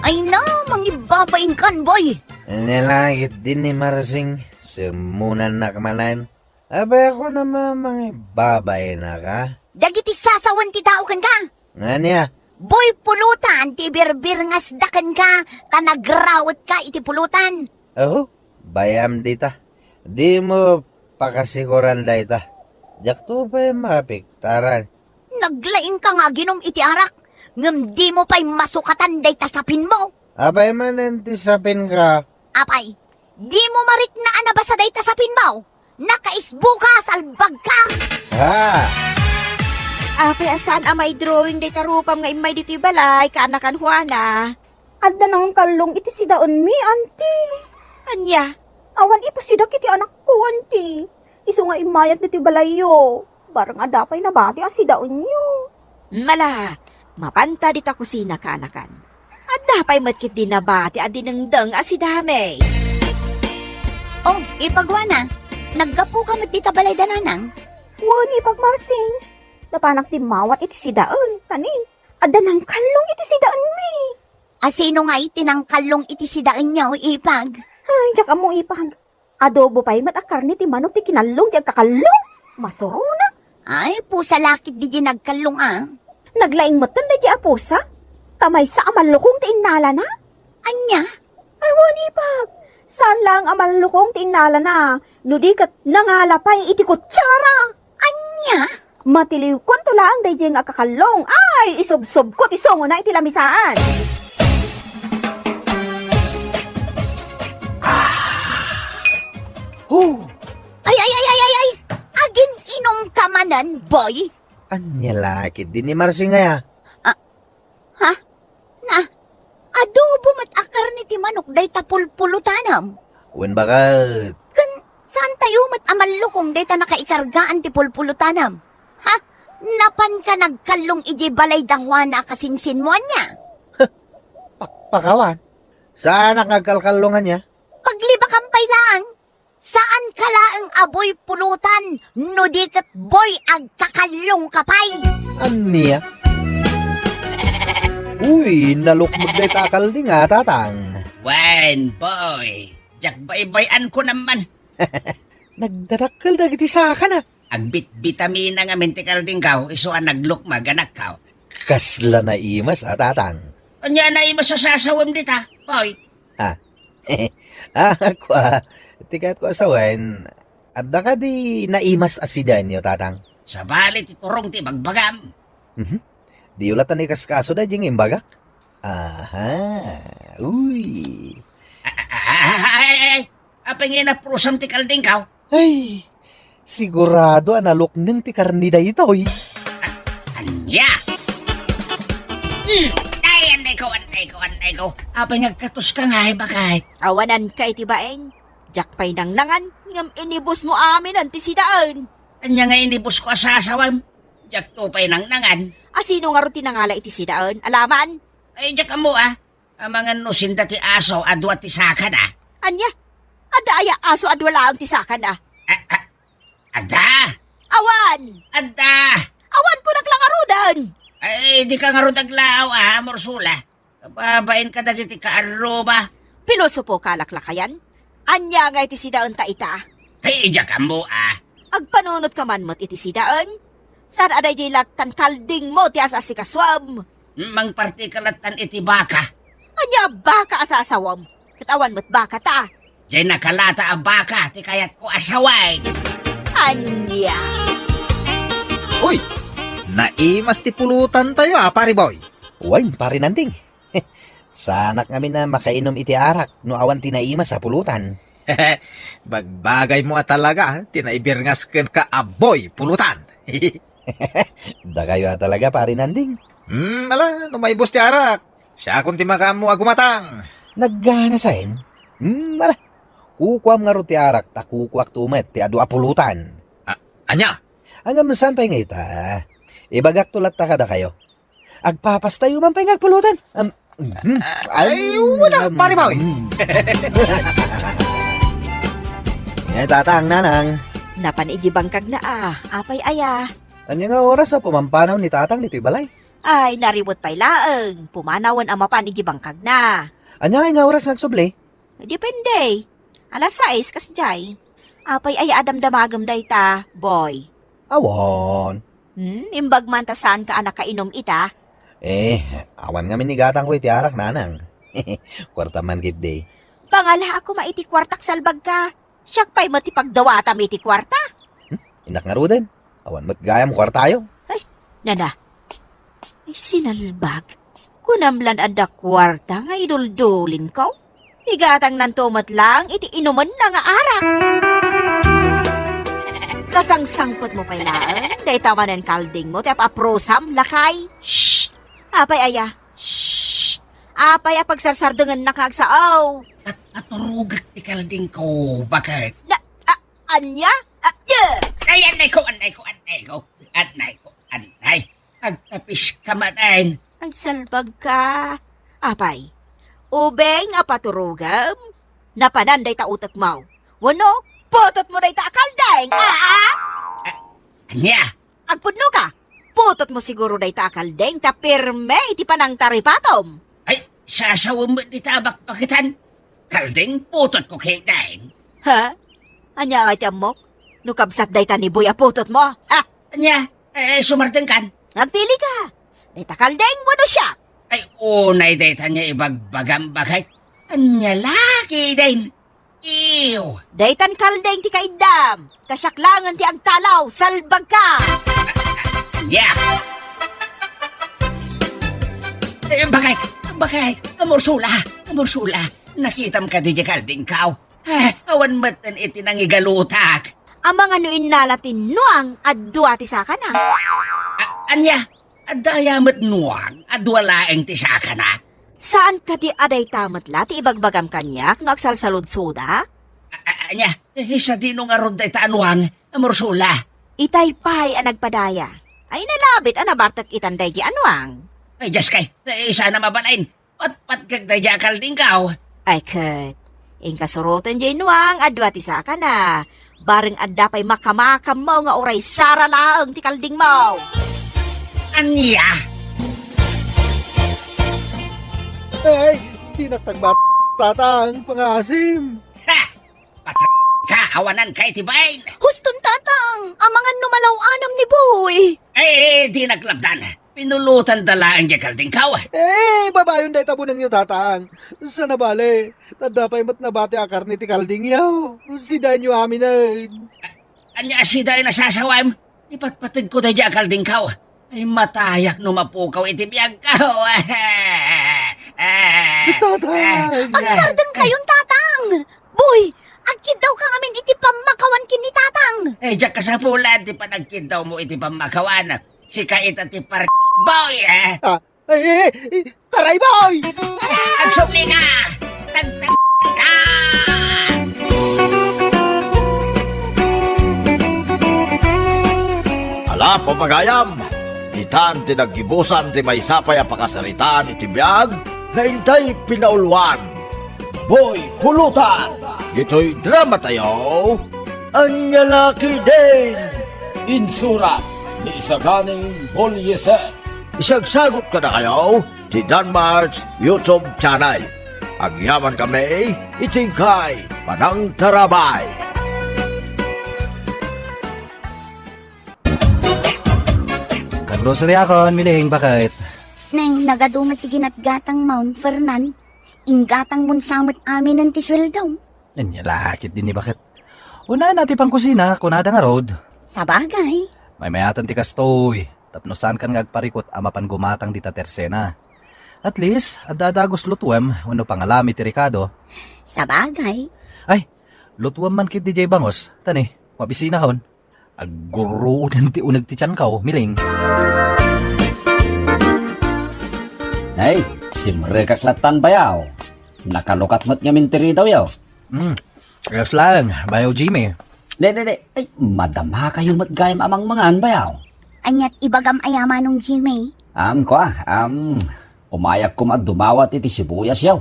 Ay na, mangibabain kan, boy! Nilangit din ni Marsing. Sirmunan na kamanan. Abay ako naman mga babay na ka. Dagiti sasawan ti tao kan ka! Nga niya? Boy pulutan, ti birbir ngasdakan ka, tanagrawat ka iti pulutan. Oh, bayam dita. Di mo pakasikuran dita. Jakto pa yung mapiktaran. Naglaing ka nga ginom iti arak, ngam di mo pa'y masukatan day tasapin mo. Abay man antisapin ka. Apay, di mo marik na anabasa day tasapin mo. Nakaisbukas albag ka. Ha! Apay asan amay drawing day tarupam nga imay dito'y balay, kaanakan Juana. Adda nang kalong iti sidaon mi, auntie. Anya? Awan ipasidak iti anak ko, auntie. Iso nga imayat diti balayo. Barang adapay na bati asidaon nyo. Mala, mapanta dita kusina kaanakan. At dapay matkit din na bati at dinengdeng asidame. Oh, ipagwa na. Naggapu ka matita balay dananang. Wani pagmarsing. Napanak di mawat iti sidaon. Tani, adda nang kalong iti sidaon mi. Asino nga itinangkalong iti sidaan nyo, ipag? Ay, diyak mo ipag. Adobo pa'y matakarni ti manok ti kinalong diyak kakalong. Masuro na. Ay, pusa lakit di nagkalong ah. Naglaing matan na di apusa. Kamay sa amalukong ti inala na. Anya? Ay, wani pag. Saan lang amalukong ti inala na. Nudikat nangalapay iti kutsara. Anya? Matiliw ko lang day nga kakalong. Ay, isob-sob ko ti songo na iti lamisaan. Ay! Agin inom ka manan, boy? Anya lakit din ni Marsing nga. Ha? Na? Adobo mat akar ni ti manok day tapulpulutanam. Wen bakal. Kan, saan tayo mat amalukong day ta nakaikargaan ti pulpulutanam? Ha? Napan ka nagkalong iji balay dahwana kasinsin mo niya? Pakawan. Saan ang nagkalkalungan niya? Pagliba kampay lang. Saan ka laang aboy pulutan, no di kat boy ag kakalong kapay? Anya? Uy, nalukmod na itakal din nga, tatang. Wen, boy. Jak baybayan ko naman. Nagdarakal na giti sa akin ah. Agbit-bitamina nga mentikal din kaw, iso ang naglukmag anak kaw. Kasla na imas, tatang. Anya na ima sa sasawam dita, boy. Ako tikat ko asawan. At da ka di naimas asidan niyo, tatang. Sa balit iturong ti bagbagam. Di ulat na ikaskaso na diyang imbagak. Aha, uy. Ay, apengin na prusam ti kalding kaw. Ay, sigurado analok ng ti karnida ito, eh. Anya! Ay, anay ko. Apa nagkatos ka nga, bakit? Awanan ka iti baeng. Jak pa'y nangnangan, ngam inibos mo amin ang tisidaan. Anya nga inibos ko asasawam. Jak to pa'y nangnangan. Asino nga ro tinangala iti sidaon, alaman? Ay, jak mo Ang mga nusin dati aso, adwa ti saka na. Anya, ada aya aso adwala ang tisakan ah. Ada! Awan! Ada! Awan ko naglangarudan! Ay, di ka nga ro daglaw, Morsula. Babain ka dagiti ka aruba. Pilosopo kalaklakayan? Anya nga iti sidaon ta ita. Ay, jak mo, Agpanunot ka man mo't iti sidaon? Saan aday jay latan kalding mo ti asas si kaswam? Mang partikalatan iti baka. Anya baka asasawam? Katawan mo't baka ta. Jay nakalata a baka, ti kayat ko asaway. Anya! Uy, naimas ti pulutan tayo pare boy. Wine, pare nanding. Sanak kami na makainom iti arak no awan tinaimas sa pulutan. Bagbagay mo talaga, tinaibirngas ken ka aboy pulutan. Da kayo talaga, pare nanding. Ala, numaybos ti arak. Siya kung ti makamu agumatang. Naggana sain. Mala. Kukuam nga ro ti arak, ta kukuak tumet ti adu a pulutan. Anya? Hanggang saan pa nga ita? Ibagak tulat ta kada kayo. Agpapas tayo man pa nga pulutan. Ay, wala, pare boy. Ngay tatang nanang. Napan ijibangkag na apay aya. Anya nga oras sa pumampanaw ni tatang dito'y balay? Ay, nariwot pa'y laeng. Pumanawan ang mapan ijibangkag na. Anya nga oras nagsubli? Depende. Alas 6 kasjay. Apay aya adamdamagam day ta, boy. Awon. Imbag man ta saan ka anak kainom ita? Awan nga minigatang ko iti arak nanang. Kwarta man kit day. Pangala ako maiti kwartak salbag ka. Siyak pa'y matipagdawata iti kwarta. Inak nga ro din. Awan mat gayam kwartayo. Nana, ay sinalbag. Kunamlan ada kwarta nga iduldulin ko. Igatang nantumat lang iti inuman na nga arak. Kasangsangkot mo pa'y laan. Day tamanan kalding mo. Tiap aprosam, lakay. Shh! Apay aya. Shh! Apay pagsarsardangan na kagsaaw. Aturugak ti kalding ko, bakit? Anya? Ay, anay ko. Agtapis ka manayin. Ay salbag ka. Apay, ubeng paturugam. Napananday ta utak mau. Wano, putot mo day ta akaldeng. Anya? Agpudno ka. Putot mo siguro day ta akaldeng ta pirme iti panang taripatom. Ay, sasawa mo di tabak pakitan. Kalding putot ko kay daing. Ha? Anya ay tiamok? Nukabsat day ta ni Boy putot mo. Anya? Sumarteng kan? Nagpili ka. Day ta kaldeng wano siya. Ay, unay data niya ibagbagam bakit? Anya laki din. Ew! Daytan kaldeng ti kaidam. Kasyaklangan ti agtalaw. Salbag ka. Yeah! Bakit? Amorsula. Nakitam ka di kalding kaw. Awan matan iti nang igalutak. Ang mga nuin nalatin nuang adwa ti saka na. Anya? Adayamat nuang adwalaeng ti saka na. Saan ka di aday tamat la ti ibagbagam kanyak no agsalsalud-suda? Anya? Isa dino nga ron day taanuang amorsula. Itay-pay ang nagpadaya. Ay nalabit ang nabartak itanday di anuang. Ay, Diyos kay, isa na mabalain. Pat kag day kalding kaw. Ay kat, ing kasurutan di nuang adwa ti saka na. Bareng adda pa'y makamakam mo nga oray sara laang ti kalding mo. Anya? Ay, di nagtagbat tatang pangasim. Ha! Ka, awanan kay tibain. Huston tatang, amangan numalaw-anam ni Boy. Di naglabdan. Pinulutan dalaan niya kaldingkaw. Babayon day tabo ng iyo tatang. Sa nabale, tadapay mat nabate akar ni ti kalding yaw. Si danyo amin ay. Anya asida ay nasasawam. Ipatpatid ko tayo kaldingkaw. Ay matayak numapukaw itibiyag kaw. Tatang! Ang sardang kayon tatang. Boy, agkid daw ka ngamin iti pamakawan kini tatang. Diyak ka sa pulan, di pa nagkid daw mo iti pamakawan. Si kait at ipar boy, Taray boy! Agsumli ka! Tagtag ka! Ala, pamagayam! Itan tinaggibusan ti may sapay ang pakasaritaan iti biyag na intay pinaulwan. Boy, kulutan! Ito'y drama tayo. Anyalaki din! Insurat ni Isaganing Bolyeser. Isagsagot ka na kayo ti Danmarks YouTube channel. Agyaman kami, itingkay, panang tarabay. Grocery akon, miling, bakit? Nay, nagadungat ti ginatgatang Mount Fernan. Ingatang mun samot amin ng tiswel daw. Nanyalakit din ni bakit? Una natin pang kusina, kunada nga road. Sa bagay. May mayatan ti kastoy. Tapnosan kan ngagparikot amapan gumatang di ta tersena. At least, adadagos lutuam, wano pangalami ti Ricardo. Sa bagay. Ay, lutuam man kit DJ Bangos. Tani, mabisina hon. Aguro din ti unag ti tiyan kao, miling. Ay, simre kaklatan bayaw. Nakalukat mo't nga mintiri daw yaw. Ayos lang, bayaw Jimmy. Ay, madama kayo mo't gayam amang mangan bayaw. Anyat ibagam ayama nung Jimmy. Umayak ko dumawat iti sibuyas yaw.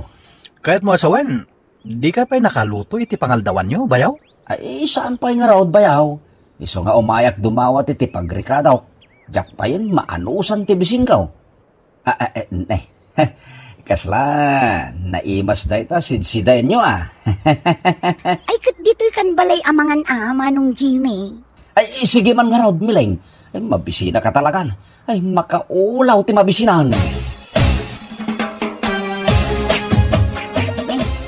Kahit mo asawan, di ka pa nakaluto iti pangaldawan nyo, bayaw? Ay, saan pa nga raod bayaw? Iso nga umayak dumawat iti pagrika daw. Diyak pa yun, maanusan ti bising kaw. Kasla, naimas da ita, sidsidayin nyo Ay, kat dito'y kan balay amangan ama nung Jimmy. Ay, sige man nga raod, miling. Ay, mabisina ka talagan. Ay, makaulaw ti mabisinan.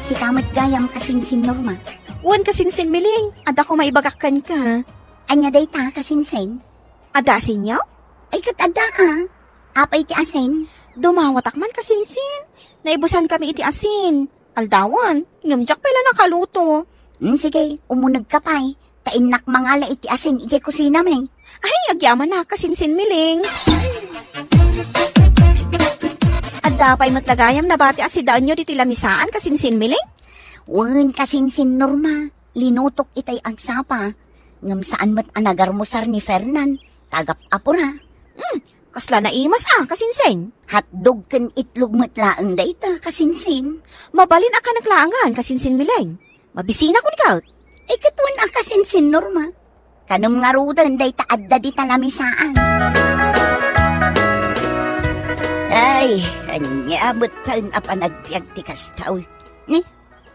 Si kamat gayam kasing Norma. Wan kasinsin miling, ada ko maibagakan ka. Anya day ta kasinsin. Ada sinyaw? Ay kat ada Apay ti asin. Dumawatak man kasinsin. Naibusan kami iti asin. Aldawan, ngamjak pala nakaluto. Sige, umunag ka pa'y. Tainak mangala iti asin iti kusina may. Ay, agyaman na kasinsin miling. Ada pa'y matlagayam na bati asidaan nyo diti lamisaan kasinsin miling? Wan kasinsin Norma. Linutok itay agsapa. Ngam saan mat anagarmusar ni Fernan. Tagap apura. Kasla na imas kasinsin. Hotdog kan itlog matlaang dayta kasinsin. Mabalin ka naglaangan kasinsin miling. Mabisina kun kaut. Ay katuan kasinsin Norma. Kanong nga rudan dayta adda di talamisaan. Ay, anyabot taon apanagbiag ti kastaw.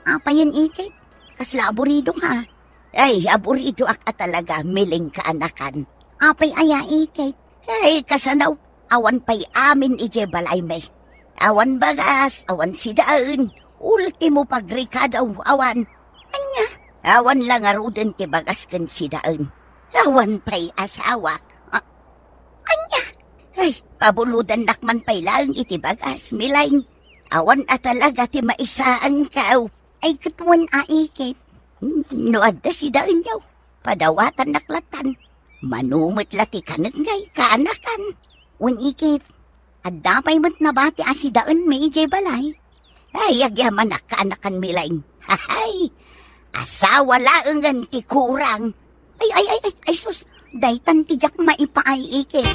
Apa yun ikit? Kasla aburido ka. Ay, aburido ak talaga, miling ka anakan. Apay aya ikit. Ay, kasanaw, awan pa'y amin ije balay may. Awan bagas, awan sidaan, ultimo pagrikadaw, awan. Anya, awan lang aruden ti bagas kan sidaan. Awan pa'y asawa. Anya, ay, pabuludan nakman pa'y lang iti bagas, milaing. Awan talaga ti maisaan kao. Ay, katuan aikit. Noadda sidaan yaw, padawatan naklatan. Manumot lati kanagay, kaanakan. Wan ikit, adda pa'y mat nabati asidaan may ijay balay. Ay, agyaman na kaanakan milaing. Hay, asawa laangan ti kurang. Ay, sus, daytan ti jak maipaay ikit.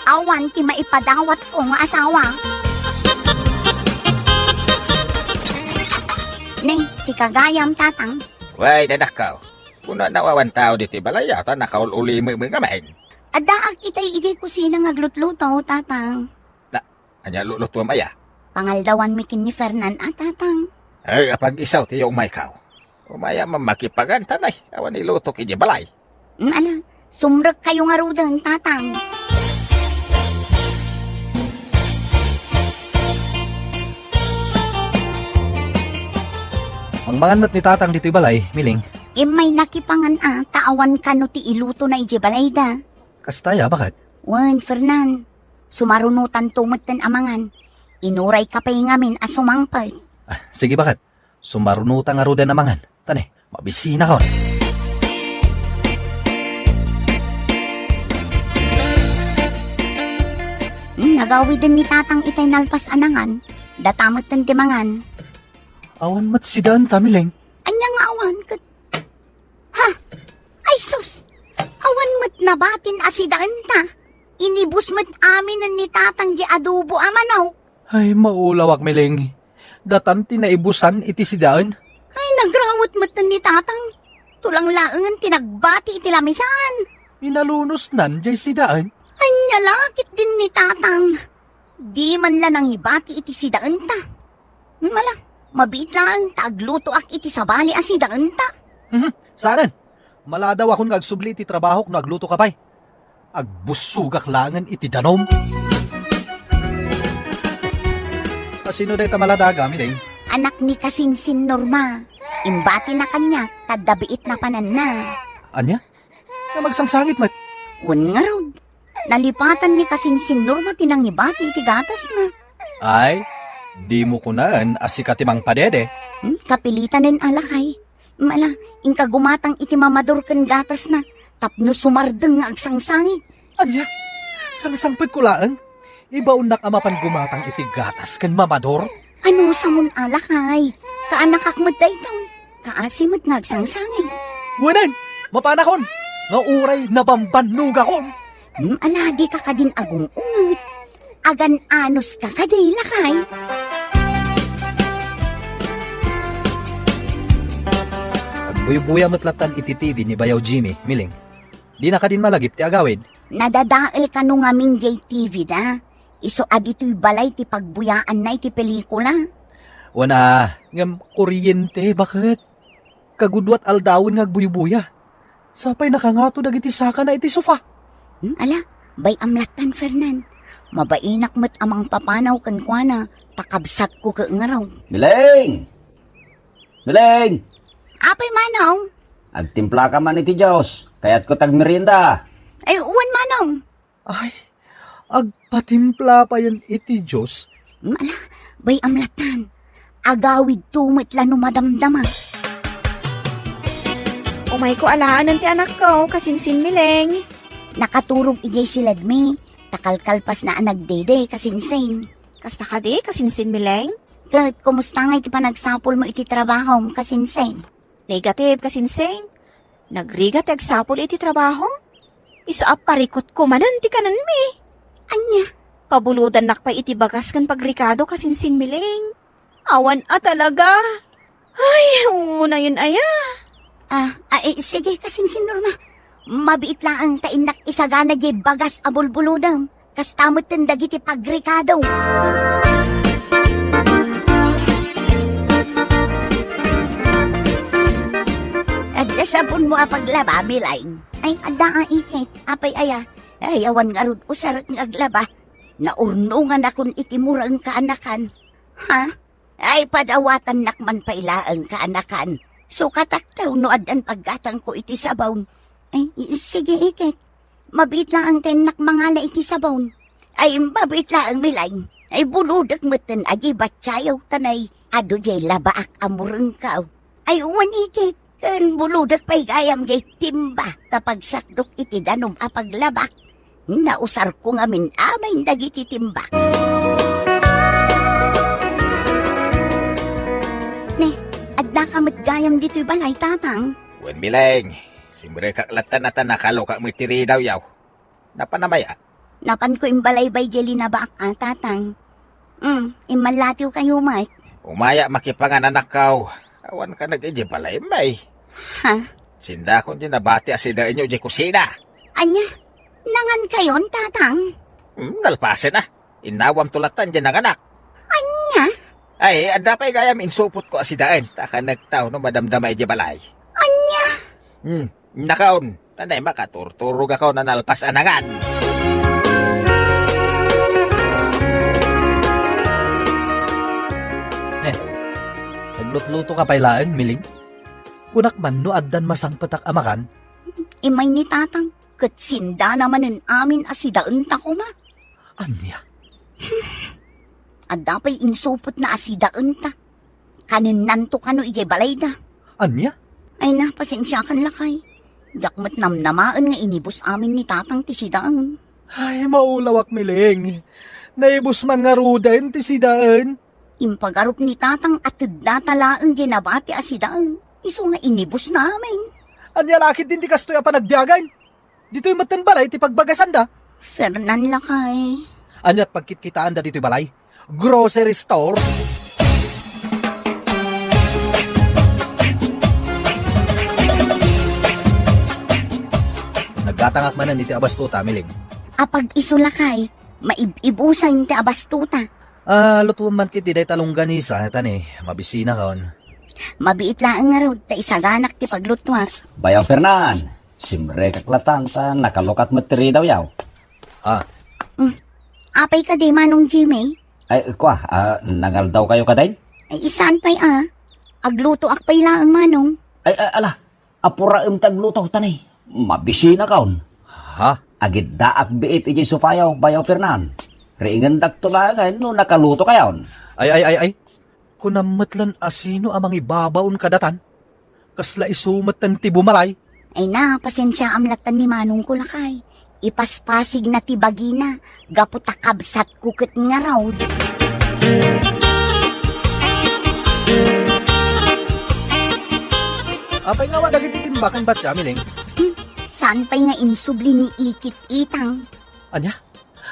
Awan ti maipadawat ko nga asawa. Nay, si Kagayam tatang. Way, dadakaw. Kuna nawawan tao diti balay yata nakaululi mo nga mahin. Adaak itay ijay kusina nga glutluto, tatang. Anya luluto maya. Pangaldawan mi kin ni Fernan at tatang. Ay, apag isaw tiyo umay kao. Umaya mamakipagan tanay. Awan iluto kiji balay. Ala, sumrek kayo nga rudan, tatang. Ang manganat ni tatang dito'y balay, Miling. May nakipangan taawan ka no ti iluto na ijibalay da. Kastaya, bakit? Wan, Fernan. Sumarunutan tumatan amangan. Inuray ka pa'y ngamin asumangpal. Sige, bakit? Sumarunutan nga ro din namangan. Tane, mabisina ka. Nagawi din ni tatang itay nalpas anangan. Datamot ng timangan. Awan mat sidaan ta, Miling. Anyang awan kat... Ha? Ay sus! Awan mat nabatin asidaan ta. Inibus mat amin ni tatang di adobo amanaw. Ay, maulawak, Miling. Datan tinaibusan iti sidaan. Ay, nagrawat mat ni tatang. Tulang laangan tinagbati iti lamisan. Inalunos nan, jay sidaan. Anya lakit din ni tatang. Di man lang ang ibati iti sidaan ta. Malang, mabit lang tagluto ak iti sabali asidaan ta. Saan? Maladaw akong agsubli iti trabaho kung nagluto ka pa'y. Agbusugak langan iti danom. Sino day ta maladaga, Miling? Anak ni Kasinsin Norma. Imbati na kanya, tadabiit na panan na. Anya? Na magsangsangit, mat. Wan nga rod. Nalipatan ni Kasinsin Norma tinangibati iti gatas na. Ay, di mo kunaan asikatimang padede. Kapilitan ng alakay. Mala, inka gumatang iti mamador kan gatas na. Tapno sumardeng nga agsangsangit. Anya? Sangsangpit ko laan? Ibaon na kamapan gumatang iti gatas kan mamador? Ano sa mun alakay? Kaanak akmat da ito. Kaasimot nga agsangsangit. Wanan! Mapanakon! Nga uray nabambanugakon! Aladi ka ka din agungungat. Agan anos ka ka day lakay. Agbuy-buya matlatan iti TV ni Bayaw Jimmy, Miling. Di na ka din malagip ti agawid. Nadadail ka nung aming JTV da. Iso adito'y balay ti pagbuyaan na iti pelikula. Wana, ngam kuryente, bakit? Kagudwat aldawin nga agbuy-buya. Sapay nakangato dagiti saka na iti sofa. Ala, bay amlatan, Fernan. Mabainak mo't amang papanaw kan kwa na, pakabsat ko ka ngaraw. Miling! Miling! Apay manaw? Agtimpla ka man iti Diyos, kaya't ko tagmerienda. Ay, uwan manaw. Ay, agpatimpla pa yan iti Diyos. Ala, bay amlatan. Agawid tumit lano madamdama. Umay ko alaan ti anak ko, Kasinsin Miling. Nakaturog ijay si Ladmi. Takalkalpas na nagdede, Kasinsin. Kasta ka di, Kasinsin Miling? Kat, kumusta nga iti panagsapol mo iti trabaho, Kasinsin? Negative, Kasinsin. Nagrigat agsapol iti trabaho. Isaap parikot ko manan ti kanan mi. Anya? Pabuludan nak pa iti bagas kan pagrikado, Kasinsin Miling. Awan talaga. Ay, una yun aya. Sige, Kasinsin Norma. Mabiit lang ang tainak isagana jay bagas abulbuludang. Kastamot ng dagiti pagrikado. At nasabon mo apaglaba, Milaing. Ay, ada ikit, apay aya. Ay, awan nga rod usarat ng aglaba. Naurnungan akong itimurang kaanakan. Ha? Ay, padawatan nakman pailaang kaanakan. Sukatak daw noad ang paggatang ko iti sabaw. Ay, sige ikit. Mabit lang ang tenak mangala iti sabaw. Ay, mabit lang ang Milaing. Ay, buludak matan agi batsayaw tanay. Ado jay labaak amurang kao. Ay, uwan ikit. Kan buludak pa'y gayam jay timba. Kapag sakdok iti danom apaglabak. Nausar ko nga min amay dagiti timbak. Ne, adda kamat gayam dito'y balay tatang. Wen Miling, simbre kaklatan na tanakalo ka mitiri daw yaw. Napanamaya? Napan ko imbalaybay jeli na baak tatang. Imalatiw kayo, Mike. Umaya makipanganak kaw. Awan ka nag-iji balay may. Ha? Sinda kon di nabati asida inyo di kusina. Anya? Nangan kayon, tatang? Nalpasin na. Inawam tulatan dyan ng anak. Anya? Ay, anda pa'y gayam insupot ko asidaan. Taka nagtao no madamdamay di balay. Anya? Nakaon. Tanay makaturturog ako na nalpas anangan. Naglutluto ka pailaan, Miling? Kunak man no addan masangpatak amakan? Imay ni tatang, katsinda naman ang amin asidaan ta ko ma. Anya? Adda pa'y insupot na asidaan ta. Kanin nanto kano ije balay da. Anya? Ay na, pasensya kan lakay. Jakmat namnamaan nga inibus amin ni tatang ti sidaan. Ay, maulawak, Miling. Naibus man nga rudan ti sidaan. Impagarup ni tatang atid na talaan ginabati asidaan. Iso nga inibus namin. Anya lakit din ti kastoy pa nagbiyagan. Dito'y matan balay ti pagbagasan da. Fernan lakay. Anya't pagkitkitaan da dito'y balay? Grocery store? Nagkatangak man niti abastuta, Miling. Apag iso lakay, maibusan ti abastuta. Lutuan man kiti day talunggan isa, tani, mabisina kaon. Mabiit lang nga raw, ta isaganak ti paglutwar. Bayaw Fernan, simre kaklatan ta nakalukat materi daw yaw. Apay ka di manong Jimmy? Ay, kwa, nangal daw kayo kadain? Ay isan pa'y agluto akpay lang manong. Ay, ala, apura tagluto tanay. Mabisina kaon. Ha? Agid daak biit iji supayaw, Bayaw Fernan. Ringan daktulangan no nakaluto kayon. Ay. Kunamatlan asino amang ibabaon kadatan. Kasla isumatan ti bumalay. Ay na, pasensya amlatan ni manong ko lakay. Ipaspasig na ti bagina, gaputakabsat kukit nga raw. Apay nga wala dagiti timbakan ba't siya, Miling? Saan pa'y nga insubli ni ikit-itang? Anya?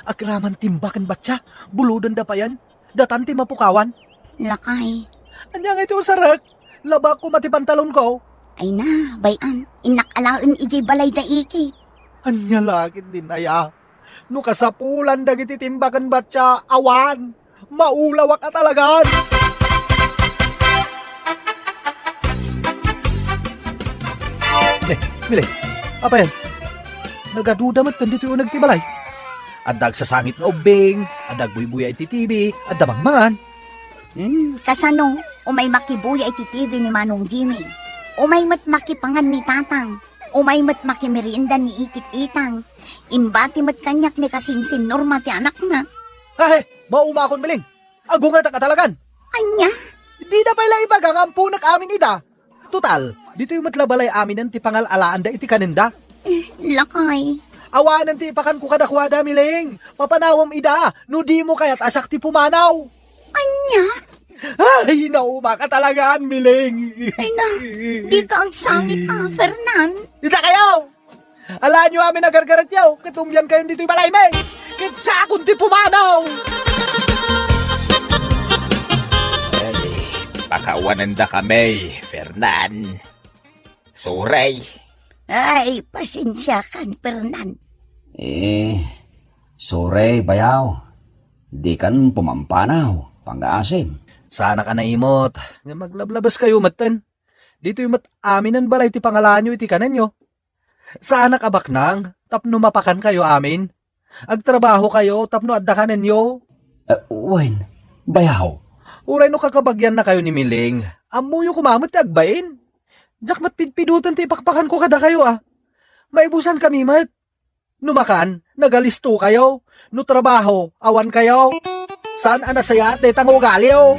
Akraman timbakan ba't siya? Buludan da pa yan? Datan ti mapukawan? Lakay. Anya nga ito sarak. Laba ko matipantalon ko. Ay na, bayan. Inakalaan iji balay da ikit. Anya lakit din aya. No kasapulan dagiti timbakan batya awan. Maulawak ka talagan. Miling, apa yan? Nagaduda mat dito yung nagtibalay. Adag sa sangit na ubing, adag buy-buya iti TV, adamang mangan. Kasano, umay makibuya iti TV ni Manong Jimmy. Umay mat makipangan ni Tatang. Umay mat makimerienda ni Ikit-itang. Imbati mat kanyak ni kasinsin Norma ti anak na. Ay, maumakon Miling. Agungat ka talagan. Anya? Di na pala ibagang ang punak amin ida. Total, dito yung matlabalay amin ang ti pangalalaan da iti kaninda. Lakay. Awanan ti ipakan ko kadakwada, Miling. Mapanawam ida, no di mo kaya't asak ti pumanaw. Anya? Ay, nauma ka talagaan, Miling. Ay na, di ka ang sangit Fernan. Dita kayo! Alaan nyo amin nagargarat yaw, katumbiyan kayo dito'y balay, may. Kitsa akong ti pumanaw. Pakawanan da kami, Fernan. Suray. Ay, pasensya kan, Fernan. Sore, Bayaw. Di kan pumampanaw, pang-aasim. Sana ka naimot. Nga maglablabas kayo, matan. Dito yung amin ang balay ti pangalaan nyo iti kanan nyo. Sana kabaknang, tapno mapakan kayo amin. Agtrabaho kayo, tapno adda kanan nyo. Wen, Bayaw. Uray no kakabagyan na kayo ni Miling. Amuyo kumamot ti agbain. Diyak mat pidpidutan ti ipakpakan ko kada kayo Maibusan kami mat. Numakan, nagalisto kayo. No trabaho, awan kayo. Saan anasaya at detang ugalyo?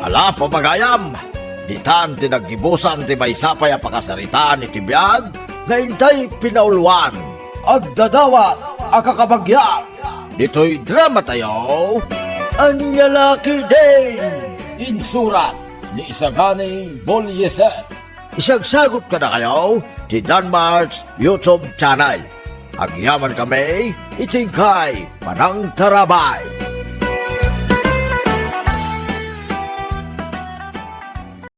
Ala papagayam, ditan tinaggibusan ti maysapay a pakasaritaan iti biyag, nga intay pinauluan. Agdadawat, akakabagyan. Dito'y drama tayo, Anyalaki Day. Insurat ni Isagani Bolyeset. Isagsagot ka na kayo ti Danmarks YouTube channel. Agyaman kami, itingkay Panang Tarabay.